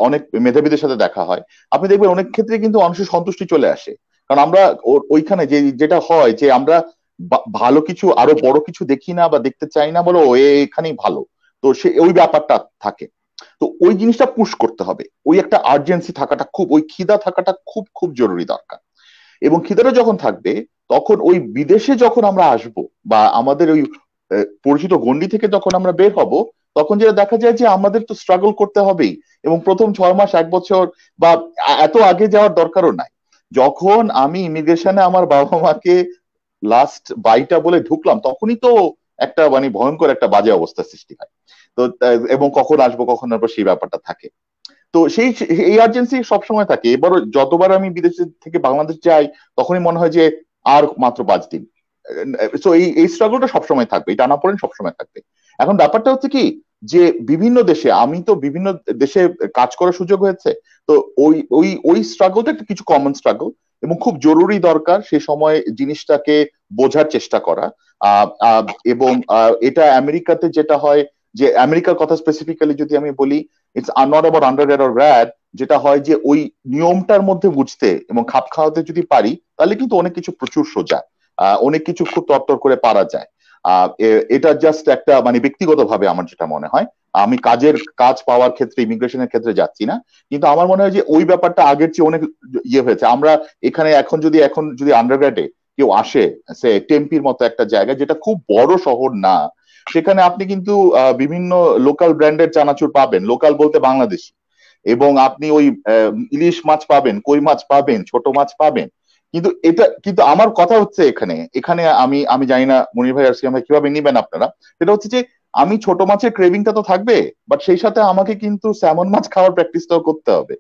অনেক মেধাবীদের সাথে দেখা হয়, আপনি দেখবেন অনেক ক্ষেত্রে কিন্তু মানুষের সন্তুষ্টি চলে আসে। কারণ আমরা ওইখানে যেটা হয় যে আমরা ভালো কিছু, আরো বড় কিছু দেখি না বা দেখতে চাই না, বলো এখানেই ভালো, তো সে ওই ব্যাপারটা থাকে। তো ওই জিনিসটা পুশ করতে হবে, ওই একটা আর্জেন্সি থাকাটা খুব, ওই খিদা থাকাটা খুব খুব জরুরি দরকার। এবং খিদাটা যখন থাকবে তখন ওই বিদেশে যখন আমরা আসব বা আমাদের ওই পরিচিত গণ্ডি থেকে যখন আমরা বের হব, তখন যেটা দেখা যায় যে আমাদের তো স্ট্রাগল করতে হবেই। এবং প্রথম 6 মাস 1 বছর বা এত আগে যাওয়ার দরকারও নাই। যখন আমি ইমিগ্রেশনে আমার বাবা মাকে লাস্ট বাইটা বলে ঢুকলাম, তখনই তো একটা মানে ভয়ঙ্কর একটা বাজে অবস্থা সৃষ্টি হয়। তো এবং কখন আসবো সেই ব্যাপারটা থাকে। তো এই আর্জেন্সি সবসময় থাকে। এবার যতবার আমি বিদেশ থেকে বাংলাদেশ যাই তখনই মনে হয় যে আর মাত্র 5 দিন। তো এই স্ট্রাগলটা সবসময় থাকবে, এই টানাপোড়েন সবসময় থাকবে। এখন ব্যাপারটা হচ্ছে কি, যে বিভিন্ন দেশে, আমি তো বিভিন্ন দেশে কাজ করার সুযোগ হয়েছে, তো ওই স্ট্রাগলটা একটা কিছু কমন স্ট্রাগল এবং খুব জরুরি দরকার সে সময় জিনিসটাকে বোঝার চেষ্টা করা। এবং এটা আমেরিকাতে যেটা হয়, যে আমেরিকার কথা স্পেসিফিক্যালি যদি আমি বলি, it's not about undergrad or grad, যেটা হয় যে ওই নিয়মটার মধ্যে বুঝতে এবং খাপ খাওয়াতে যদি পারি, তাহলে কিন্তু অনেক কিছু প্রচুর সোজা, অনেক কিছু খুব তরতর করে পারা যায়। এটা জাস্ট একটা মানে ব্যক্তিগতভাবে আমার যেটা মনে হয়, আমি কাজ পাওয়ার ক্ষেত্রে, ইমিগ্রেশনের ক্ষেত্রে যাচ্ছি না, কিন্তু আমার মনে হয় যে ওই ব্যাপারটা আগের চেয়ে অনেক ইয়ে হয়েছে। আমরা এখানে এখন যদি আন্ডারগ্রেডে কেউ আসে, সে টেম্পির মতো একটা জায়গা যেটা খুব বড় শহর না, সেখানে আপনি কিন্তু বিভিন্ন লোকাল ব্র্যান্ডের চানাচুর পাবেন, লোকাল বলতে বাংলাদেশি, এবং আপনি ওই ইলিশ মাছ পাবেন, কই মাছ পাবেন, ছোট মাছ পাবেন। কিন্তু আমার কথা হচ্ছে এখানে আমি জানি না মনির ভাই আর সিয়াম ভাই কিভাবে নিবেন আপনারা, সেটা হচ্ছে যে আমি ছোট মাছের ক্রেভিংটা তো থাকবে, বাট সেই সাথে আমাকে কিন্তু স্যামন মাছ খাওয়ার প্র্যাকটিসটাও করতে হবে।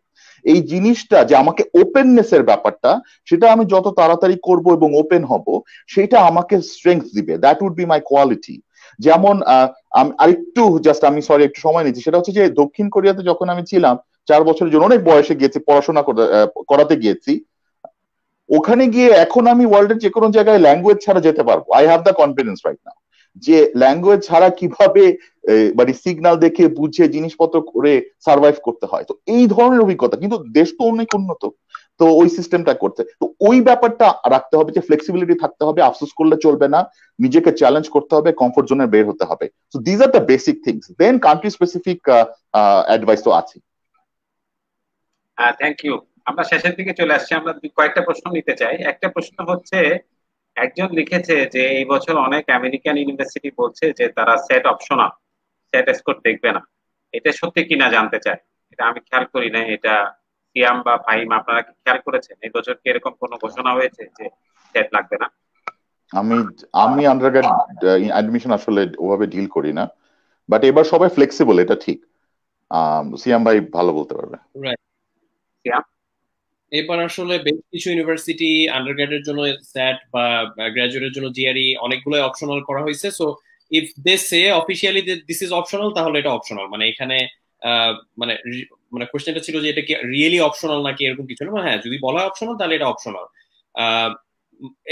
এই জিনিসটা যে আমাকে ওপেননেস এর ব্যাপারটা, সেটা আমি যত তাড়াতাড়ি করব এবং ওপেন হব, সেটা আমাকে স্ট্রেংথ দিবে। That would be my quality. যেমন আরেকটু জাস্ট আমি একটু সময় নিচ্ছি, সেটা হচ্ছে যে দক্ষিণ কোরিয়াতে যখন আমি ছিলাম 4 বছরের জন্য, অনেক বয়সে গিয়েছি, পড়াশোনা করাতে গিয়েছি। ওখানে গিয়ে এখন আমি ওয়ার্ল্ডের যে কোনো জায়গায় ল্যাঙ্গুয়েজ ছাড়া যেতে পারবো। I have the confidence right now যে ল্যাঙ্গুয়েজ ছাড়া কিভাবে মানে সিগন্যাল দেখে বুঝে জিনিসপত্র করে সার্ভাইভ করতে হয়। তো এই ধরনের অভিজ্ঞতা, কিন্তু দেশ তো অনেক উন্নত, তো ওই সিস্টেমটা করতে, তো ওই ব্যাপারটা রাখতে হবে যে ফ্লেক্সিবিলিটি থাকতে হবে, আফসোস করলে চলবে না, নিজেকে চ্যালেঞ্জ করতে হবে, কমফোর্ট জোনে বের হতে হবে। So these are the basic things, then country specific advice তো আছে। Thank you. আমরা শেষের দিকে চলে আসছি, আমরা কয়েকটা প্রশ্ন নিতে চাই। একটা প্রশ্ন হচ্ছে, একজন লিখেছে যে এই বছর অনেক আমেরিকান ইউনিভার্সিটি বলছে যে তারা সেট অপশনাল, সেট স্কোর দেখবে না। এটা সত্যি কিনা জানতে চাই। এটা আমি খেয়াল করি না, এটা সিয়াম বা ফাহিম আপনারা কি খেয়াল করেছেন? এই বছর কি এরকম কোনো ঘোষণা হয়েছে যে সেট লাগবে না? আমি আন্ডারগ্রেড অ্যাডমিশন আসলে ওভাবে ডিল করি না, বাট এবার সবাই ফ্লেক্সিবল, এটা ঠিক। সিয়াম ভাই ভালো বলতে পারবে। সিয়াম, এবার আসলে বেশ কিছু ইউনিভার্সিটি আন্ডারগ্রেডের জন্য স্যাট বা গ্রাজুয়েটের জন্য জিআরই অনেকগুলো অপশনাল করা হয়েছে। So if they say officially this is optional, তাহলে এটা অপশনাল। মানে এখানে মানে কোশ্চেনটা ছিল যে এটা কি রিয়েলি অপশনাল নাকি এরকম কিছু না। হ্যাঁ, যদি বলা হয় অপশনাল তাহলে এটা অপশনাল।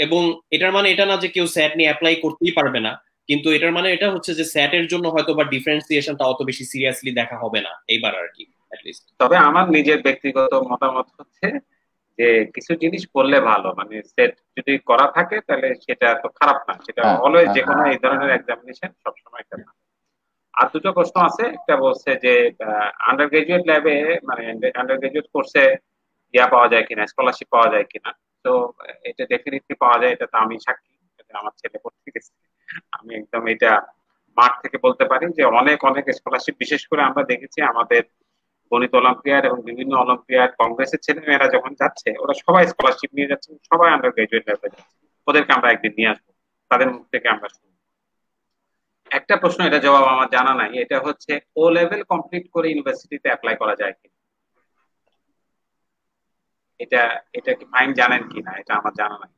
এবং এটার মানে এটা না যে কেউ স্যাট নিয়ে অ্যাপ্লাই করতেই পারবে না, কিন্তু এটার মানে এটা হচ্ছে যে স্যাটের জন্য হয়তো বা ডিফারেন্সিয়েশনটা অত বেশি সিরিয়াসলি দেখা হবে না এইবার আর কি অ্যাটলিস্ট। তবে আমার নিজের ব্যক্তিগত মতামত হচ্ছে যে কিছু জিনিস করলে ভালো, মানে সেট যদি করা থাকে তাহলে সেটা তো খারাপ না, সেটা অলওয়েজ যে কোনো এই ধরনের এক্সামিনেশন সবসময় একটা না। আর দুটো প্রশ্ন আছে, একটা বলছে যে আন্ডার গ্রাজুয়েট ল্যাবে মানে আন্ডার গ্রাজুয়েট কোর্সে ইয়া পাওয়া যায় কিনা, স্কলারশিপ পাওয়া যায় কিনা। তো এটা ডেফিনেটলি পাওয়া যায়, এটা তো আমি সাক্ষী, এটা আমার ছেলে পড়তে গেছে। আমি একদম এটা মাঠ থেকে বলতে পারি যে অনেক অনেক স্কলারশিপ, বিশেষ করে আমরা দেখেছি আমাদের গণিত অলিম্পিয়াড এবং বিভিন্ন অলিম্পিয়াড কংগ্রেসের ছেলেমেয়েরা যখন যাচ্ছে ওরা সবাই স্কলারশিপ নিয়ে যাচ্ছে, সবাই আন্ডার গ্রাজুয়েট লেভেলে যাচ্ছে। ওদেরকে আমরা একদিন নিয়ে আসবো, তাদের মুখ থেকে আমরা শুনবো। একটা প্রশ্ন, এটা জবাব আমার জানা নাই, এটা হচ্ছে ও লেভেল কমপ্লিট করে ইউনিভার্সিটিতে অ্যাপ্লাই করা যায় কিনা, এটা এটা কি ফাইন জানেন কিনা, এটা আমার জানা নাই।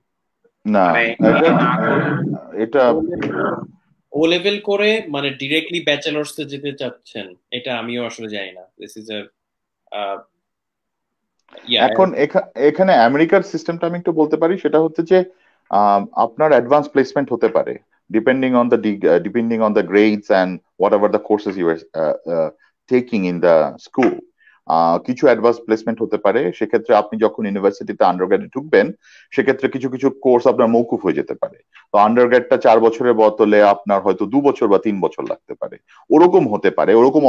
না মানে এটা ও লেভেল করে মানে ডিরেক্টলি ব্যাচেলার্স এ যেতে চাচ্ছেন, এটা আমিও আসলে জানি না। দিস ইজ এখন এখানে আমেরিকার সিস্টেমটা আমি একটু বলতে পারি, সেটা হচ্ছে যে আপনার অ্যাডভান্স প্লেসমেন্ট হতে পারে depending on the grades and whatever the courses you are taking in the school. কিছু অ্যাডভান্স প্লেসমেন্ট হতে পারে, সেক্ষেত্রে আপনি যখন ইউনিভার্সিটিতে আন্ডারগ্রেডে ঢুকবেন সেক্ষেত্রে কিছু কিছু কোর্স আপনার মৌকুফ হয়ে যেতে পারে। তো আন্ডারগ্রেডটা 4 বছরের বদলে আপনার হয়তো 2 বছর বা 3 বছর লাগতে পারে, ওরকম হতে পারে। ওরকম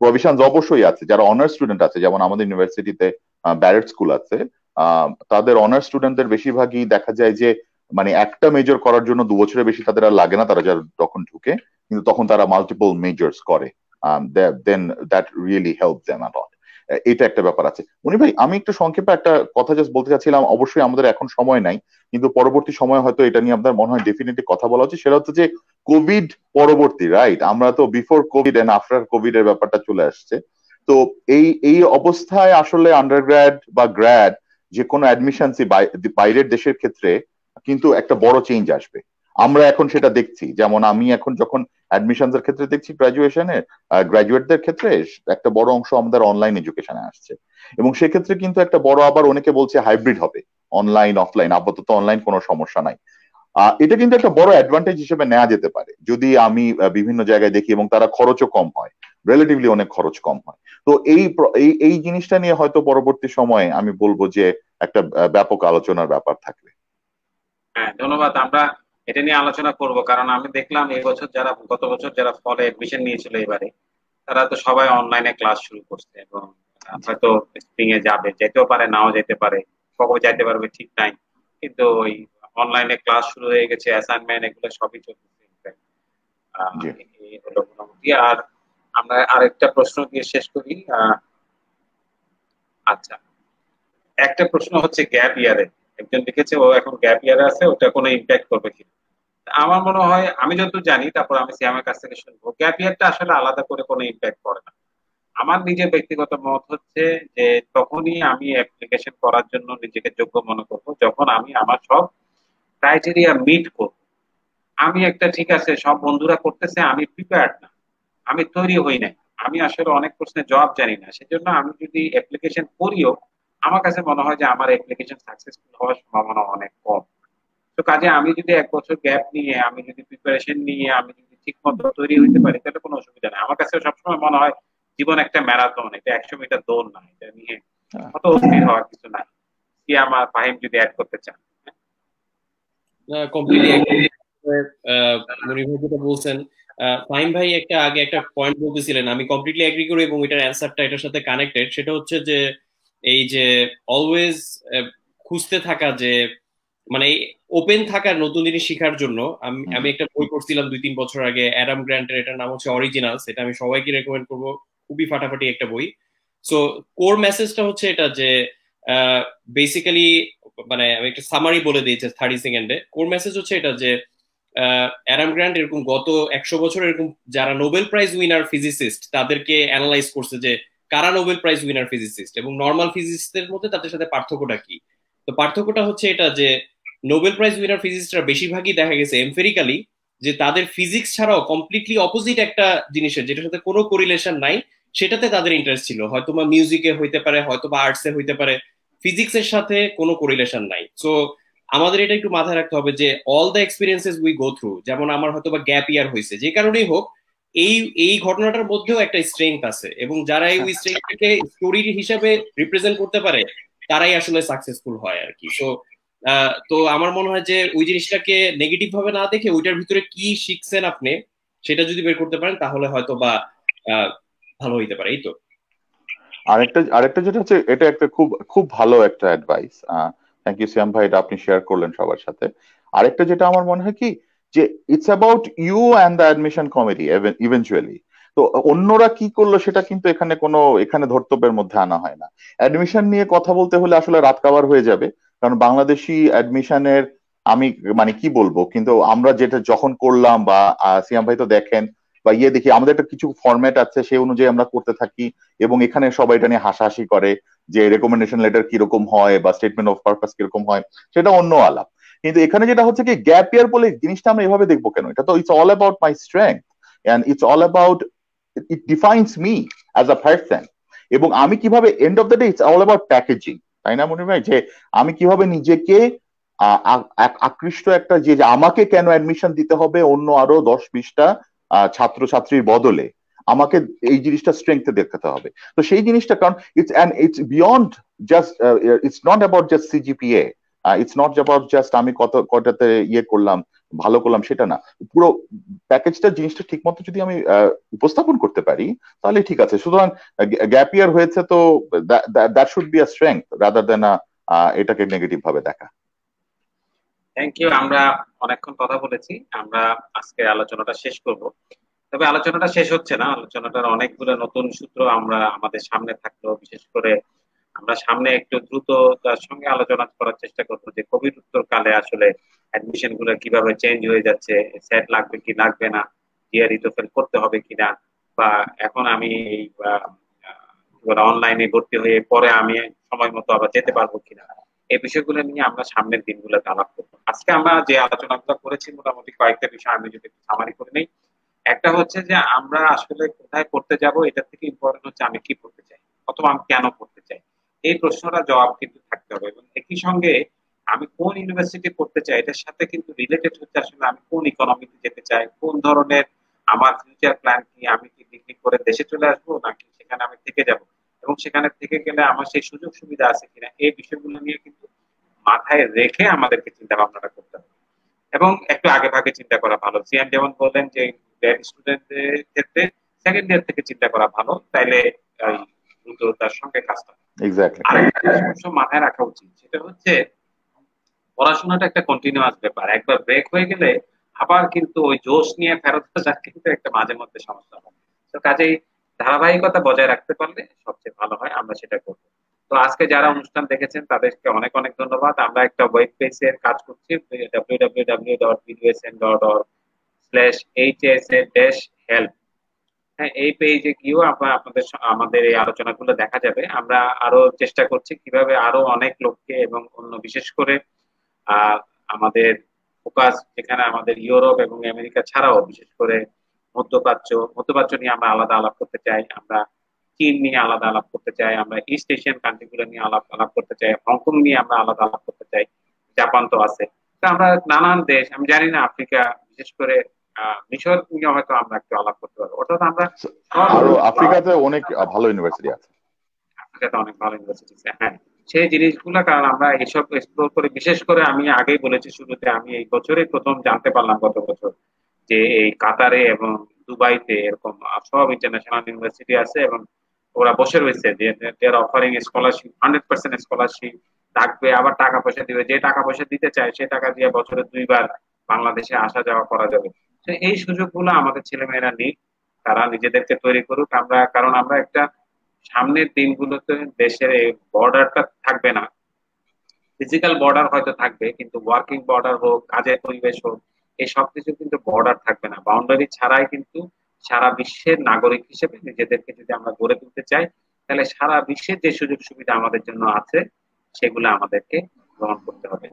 প্রভিশন অবশ্যই আছে। যারা অনার্স স্টুডেন্ট আছে, যেমন আমাদের ইউনিভার্সিটিতে ব্যারেট স্কুল আছে, তাদের অনার্স স্টুডেন্টদের বেশিরভাগই দেখা যায় যে মানে একটা মেজর করার জন্য 2 বছরের বেশি তাদের আর লাগে না, তারা যারা তখন ঢুকে, কিন্তু তখন তারা মাল্টিপল মেজর্স করে, then that really help them a lot. এটা একটা ব্যাপার আছে। মনি ভাই, আমি একটু সংক্ষেপে একটা কথা জাস্ট বলতে চাচ্ছিলাম, অবশ্যই আমাদের এখন সময় নাই, কিন্তু পরবর্তী সময় হয়তো এটা নিয়ে আপনার মনে হয় ডেফিনেটলি কথা বলা উচিত। সেটা হচ্ছে যে কোভিড পরবর্তী, রাইট, আমরা তো before Covid and after Covid এর ব্যাপারটা চলে আসছে। তো এই অবস্থায় আসলে আন্ডারগ্র্যাড বা গ্র্যাড যে কোনো অ্যাডমিশন বাইরের দেশের ক্ষেত্রে কিন্তু একটা বড় চেঞ্জ আসবে। আমরা এখন সেটা দেখছি, যেমন আমি এখন যখন অ্যাডমিশনস এর ক্ষেত্রে দেখছি গ্রাজুয়েশনে, গ্রাজুয়েটদের ক্ষেত্রে একটা বড় অংশ আমাদের অনলাইন এডুকেশনে আসছে, এবং সেক্ষেত্রে কিন্তু একটা বড়, আবার অনেকে বলছে হাইব্রিড হবে, অনলাইন অফলাইন। আপাতত অনলাইন কোনো সমস্যা নাই। এটা কিন্তু একটা বড় অ্যাডভান্টেজ হিসেবে নেওয়া যেতে পারে যদি আমি বিভিন্ন জায়গায় দেখি, এবং তারা খরচও কম হয়, রিলেটিভলি অনেক খরচ কম হয়। তো এই জিনিসটা নিয়ে হয়তো পরবর্তী সময়ে আমি বলবো যে একটা ব্যাপক আলোচনার ব্যাপার থাকবে। হ্যাঁ, ধন্যবাদ। আমরা এটা নিয়ে আলোচনা করব, কারণ আমি দেখলাম এই বছর যারা গত বছর যারা ফলে এডমিশন নিয়েছিল এবারে, তারা তো সবাই অনলাইনে ক্লাস শুরু করছে, এবং হয়তো স্প্রিং এ যাবে, যেতেও পারে নাও যেতে পারে, কবে যাইতে পারবে ঠিক নাই, কিন্তু ওই অনলাইনে ক্লাস শুরু হয়ে গেছে, অ্যাসাইনমেন্ট এগুলো সবই চলতেছে। এই হলো মোটামুটি। আর আমরা আরেকটা প্রশ্ন দিয়ে শেষ করি। আচ্ছা, একটা প্রশ্ন হচ্ছে গ্যাপ ইয়ারে, একজন লিখেছে ও এখন গ্যাপ ইয়ারে আছে, ওটা কোনো ইম্প্যাক্ট করবে কিনা। আমার মনে হয়, আমি যতদূর জানি, তারপর আমি সিয়ামের কাছ থেকে শুনবো, গ্যাপ ইয়ারটা আসলে আলাদা করে কোনো ইম্প্যাক্ট করে না। আমার নিজের ব্যক্তিগত মত হচ্ছে যে তখনই আমি অ্যাপ্লিকেশন করার জন্য নিজেকে যোগ্য মনে করবো যখন আমি আমার সব ক্রাইটেরিয়া মিট করব। আমি একটা, ঠিক আছে সব বন্ধুরা করতেছে, আমি প্রিপেয়ার্ড না, আমি তৈরি হই নাই, আমি আসলে অনেক প্রশ্নের জবাব জানি না, সেজন্য আমি যদি অ্যাপ্লিকেশন করিও, আমার কাছে মনে হয় যে আমার অ্যাপ্লিকেশন সাকসেসফুল হওয়ার সম্ভাবনা অনেক কম। তো কাজে আমি যদি 1 বছর গ্যাপ নিয়ে, আমি যদি প্রিপারেশন নিয়ে, আমি যদি ঠিক মতো তৈরি হইতে পারি, তাহলে কোনো অসুবিধা নেই। আমার কাছে সবসময় মনে হয় জীবন একটা ম্যারাথন, এটা 100 মিটার দৌড় না, এটা নিয়ে কত অস্থির হওয়ার কিছু নাই। কি আমার ফাহিম যদি অ্যাড করতে চান? কমপ্লিটলি মনির ভাই যেটা বলছেন, ফাহিম ভাই আগে একটা পয়েন্ট বলতেছিলেন, আমি কমপ্লিটলি এগ্রি করি, এবং এটার অ্যান্সারটা এটার সাথে কানেক্টেড। সেটা হচ্ছে যে এই যে অলওয়েজ খুঁজতে থাকা, যে মানে ওপেন থাকার নতুন জিনিস শেখার জন্য। আমি একটা বই পড়ছিলাম 2-3 বছর আগে, অ্যাডাম গ্র্যান্টের, এটার নাম হচ্ছে অরিজিনালস। এটা আমি সবাইকে রেকমেন্ড করবো, খুবই ফাটাফাটি একটা বই। সো কোর মেসেজটা হচ্ছে এটা যে বেসিক্যালি, মানে আমি একটা সামারি বলে দিয়েছি 30 সেকেন্ডে। কোর মেসেজ হচ্ছে এটা যে অ্যাডাম গ্র্যান্ট এরকম গত 100 বছর এরকম যারা নোবেল প্রাইজ উইনার ফিজিসিস্ট তাদেরকে অ্যানালাইজ করছে যে কারা নোবেল প্রাইজ উইনার ফিজিসিস্ট এবং নর্মাল ফিজিসিস্টের মধ্যে তাদের সাথে পার্থক্যটা কি। তো পার্থক্যটা হচ্ছে এটা যে নোবেল প্রাইজ উইনার ফিজিস্টরা বেশিরভাগই দেখা গেছে এমপেরিক্যালি যে তাদের ফিজিক্স ছাড়াও কমপ্লিটলি অপোজিট একটা জিনিসের, যেটার সাথে কোনো কোরিলেশন নাই, সেটাতে তাদের ইন্টারেস্ট ছিল। হয়তো বা মিউজিকে হইতে পারে, হয়তো বা আর্টসে হইতে পারে, ফিজিক্সের সাথে কোনো কোরিলেশন নাই। সো আমাদের এটা একটু মাথায় রাখতে হবে যে all the experiences we go through, যেমন আমার হয়তো বা গ্যাপ ইয়ার হয়েছে, যে কারণেই হোক, এই এই ঘটনাটার মধ্যেও একটা স্ট্রেংথ আছে, এবং যারা এই স্ট্রেংথটাকে স্টোরি হিসাবে রিপ্রেজেন্ট করতে পারে তারাই আসলে সাকসেসফুল হয় আর কি। তো আমার মনে হয় যে ওই জিনিসটাকে নেগেটিভ ভাবে না দেখে ওইটার ভিতরে কি শিখছেন আপনি সেটা যদি বের করতে পারেন তাহলে হয়তো বা ভালো হইতে পারে। এই তো আরেকটা যেটা হচ্ছে, এটা একটা খুব খুব ভালো একটা অ্যাডভাইস। থ্যাংক ইউ সিয়াম ভাই, এটা আপনি শেয়ার করলেন সবার সাথে। আরেকটা যেটা আমার মনে হয় কি, যে it's about you and the admission committee eventually. তো অন্যরা কি করলো সেটা কিন্তু এখানে ধর্তব্যের মধ্যে আনা হয় না। অ্যাডমিশন নিয়ে কথা বলতে হলে আসলে রাত কাবার হয়ে যাবে, কারণ বাংলাদেশি অ্যাডমিশনের আমি মানে কি বলবো, কিন্তু আমরা যেটা যখন করলাম বা সিয়াম ভাই তো দেখেন বা দেখি, আমাদের একটা কিছু ফরম্যাট আছে, সেই অনুযায়ী আমরা করতে থাকি, এবং এখানে সবাই এটা নিয়ে হাসাহাসি করে যে রেকমেন্ডেশন লেটার কিরকম হয় বা স্টেটমেন্ট অফ পারপাস কিরকম হয়, সেটা অন্য আলাপ। কিন্তু এখানে যেটা হচ্ছে কি, গ্যাপ ইয়ার বলে জিনিসটা আমরা এভাবে দেখবো কেন? এটা তো it's all about my strength and it's all about, it defines me as a person. এবং আমি কিভাবে, end of the day it's all about packaging, তাই না মনে হয়? যে আমি কিভাবে নিজেকে আকৃষ্ট একটা, যে আমাকে কেন অ্যাডমিশন দিতে হবে অন্য আরো 10-20টা ছাত্রছাত্রীর বদলে, আমাকে এই জিনিসটা স্ট্রেংথে দেখাতে হবে। তো সেই জিনিসটা, কারণ it's beyond just, it's not about just CGPA, it's not about just আমি কটাতে করলাম, ভালো করলাম, সেটা না। পুরো প্যাকেজটা, জিনিসটা ঠিক মতো যদি আমি উপস্থাপন করতে পারি তাহলে ঠিক আছে। সুতরাং গ্যাপ ইয়ার হয়েছে তো that should be a strength rather than এটাকে নেগেটিভ ভাবে দেখা। Thank you. আমরা অনেকক্ষণ কথা বলেছি, আমরা আজকে আলোচনাটা শেষ করব। তবে আলোচনাটা শেষ হচ্ছে না, আলোচনাটার অনেকগুলো নতুন সূত্র আমরা আমাদের সামনে থাকলো। বিশেষ করে আমরা সামনে একটু দ্রুত তার সঙ্গে আলোচনা করার চেষ্টা করবো যে কোভিড উত্তর কালে আসলে অ্যাডমিশন গুলো কিভাবে চেঞ্জ হয়ে যাচ্ছে, সেট লাগবে কি লাগবে না, জিআরই তো ফেল করতে হবে কিনা, বা এখন আমি অনলাইনে ভর্তি হয়ে পরে আমি সময় মতো আবার যেতে পারবো কিনা, এই বিষয়গুলো নিয়ে আমরা সামনের দিনগুলোতে আলাপ করবো। আজকে আমরা যে আলোচনাগুলো করেছি মোটামুটি কয়েকটা বিষয় আমি যদি সামারি করে নিই। একটা হচ্ছে যে আমরা আসলে কোথায় পড়তে যাব, এটা থেকে ইম্পর্টেন্ট হচ্ছে আমি কি পড়তে চাই অথবা আমি কেন পড়তে চাই, এই প্রশ্নটা জবাব কিন্তু থাকতে হবে। এবং একই সঙ্গে আমি কোন ইউনিভার্সিটি পড়তে চাই এটার সাথে কিন্তু রিলেটেড হচ্ছে আসলে আমি কোন ইকোনমিতে যেতে চাই, কোন ধরনের আমার ফিউচার প্ল্যান কি, আমি কি ডিগ্রি করে দেশে চলে আসবো নাকি সেখানে আমি থেকে যাব, এবং সেখানে থেকে গেলে আমার সেই সুযোগ সুবিধা আছে কিনা, এই বিষয়গুলো নিয়ে কিন্তু মাথায় রেখে আমাদেরকে চিন্তা ভাবনাটা করতে হবে এবং একটু আগে ভাগে চিন্তা করা ভালো। সিএম যেমন বললেন যে গ্র্যাড স্টুডেন্টদের ক্ষেত্রে সেকেন্ড ইয়ার থেকে চিন্তা করা ভালো, তাইলে দ্রুততার সঙ্গে কাজটা। আরেকটা জিনিস মাথায় রাখা উচিত, সেটা হচ্ছে পড়াশোনাটা একটা কন্টিনিউয়াস ব্যাপার, একবার ব্রেক হয়ে গেলে আবার কিন্তু ওই জোশ নিয়ে ফেরত আসা কিন্তু একটা মাঝে মধ্যে সমস্যা হয়। তো কাজেই ধারাবাহিকতা বজায় রাখতে পারলে সবচেয়ে ভালো হয়, আমরা সেটা করবো। তো আজকে যারা অনুষ্ঠান দেখেছেন তাদেরকে অনেক অনেক ধন্যবাদ। আমরা একটা ওয়েব পেজের কাজ করছি, www.bdsn.org/hsa-help। হ্যাঁ, এই পেজে গিয়েও আমাদের এই আলোচনাগুলো দেখা যাবে। আমরা আরো চেষ্টা করছি কিভাবে আরো অনেক লোককে এবং অন্য বিশেষ করে আমাদের ফোকাস যেখানে আমাদের ইউরোপ এবং আমেরিকা ছাড়াও বিশেষ করে মধ্যপ্রাচ্য নিয়ে আমরা আলাদা আলাপ করতে চাই, আমরা চীন নিয়ে আলাদা আলাপ করতে চাই, আমরা ইস্ট এশিয়ান কান্ট্রি গুলো নিয়ে আলাপ করতে চাই, হংকং নিয়ে আমরা আলাদা আলাপ করতে চাই, জাপান তো আছে। তো আমরা নানান দেশ, আমি জানি না আফ্রিকা বিশেষ করে মিশর নিয়ে হয়তো আমরা একটু আলাপ করতে পারবো। অর্থাৎ আমরা আফ্রিকাতে অনেক ভালো ইউনিভার্সিটি আছে, আফ্রিকাতে অনেক ভালো ইউনিভার্সিটি আছে, হ্যাঁ সেই জিনিসগুলো, কারণ আমরা এইসব এক্সপ্লোর করে, বিশেষ করে আমি আগেই বলেছি শুরুতে, আমি এই বছরই প্রথম জানতে পারলাম গত বছর যে এই কাতারে এবং দুবাইতে এরকম সব ইন্টারন্যাশনাল ইউনিভার্সিটি আছে এবং ওরা বসে রয়েছে যে দেয়ার অফারিং স্কলারশিপ, 100% স্কলারশিপ থাকবে, আবার টাকা পয়সা দিবে, যে টাকা পয়সা দিতে চায় সে টাকা দিয়ে বছরে 2বার বাংলাদেশে আসা যাওয়া করা যাবে। তো এই সুযোগগুলো আমাদের ছেলেমেয়েরা নিক, তারা নিজেদেরকে তৈরি করুক। কারণ আমরা একটা সামনের দিনগুলোতে দেশের এই বর্ডারটা থাকবে না, ফিজিক্যাল বর্ডার হয়তো থাকবে কিন্তু ওয়ার্কিং বর্ডার হোক, কাজের পরিবেশ হোক, এই সবকিছু কিন্তু বর্ডার থাকবে না। বাউন্ডারি ছাড়াই কিন্তু সারা বিশ্বের নাগরিক হিসেবে নিজেদেরকে যদি আমরা গড়ে তুলতে চাই, তাহলে সারা বিশ্বের যে সুযোগ সুবিধা আমাদের জন্য আছে সেগুলো আমাদেরকে গ্রহণ করতে হবে।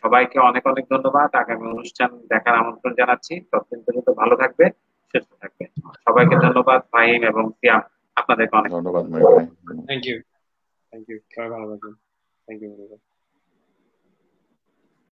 সবাইকে অনেক অনেক ধন্যবাদ। আগামী অনুষ্ঠান দেখার আমন্ত্রণ জানাচ্ছি। ততদিন পর্যন্ত ভালো থাকবে, সুস্থ থাকবে। সবাইকে ধন্যবাদ। ফাহিম এবং সিয়াম, আপনাদেরকে অনেক ধন্যবাদ। Thank you. সবাই ভালো থাকবেন। Thank you.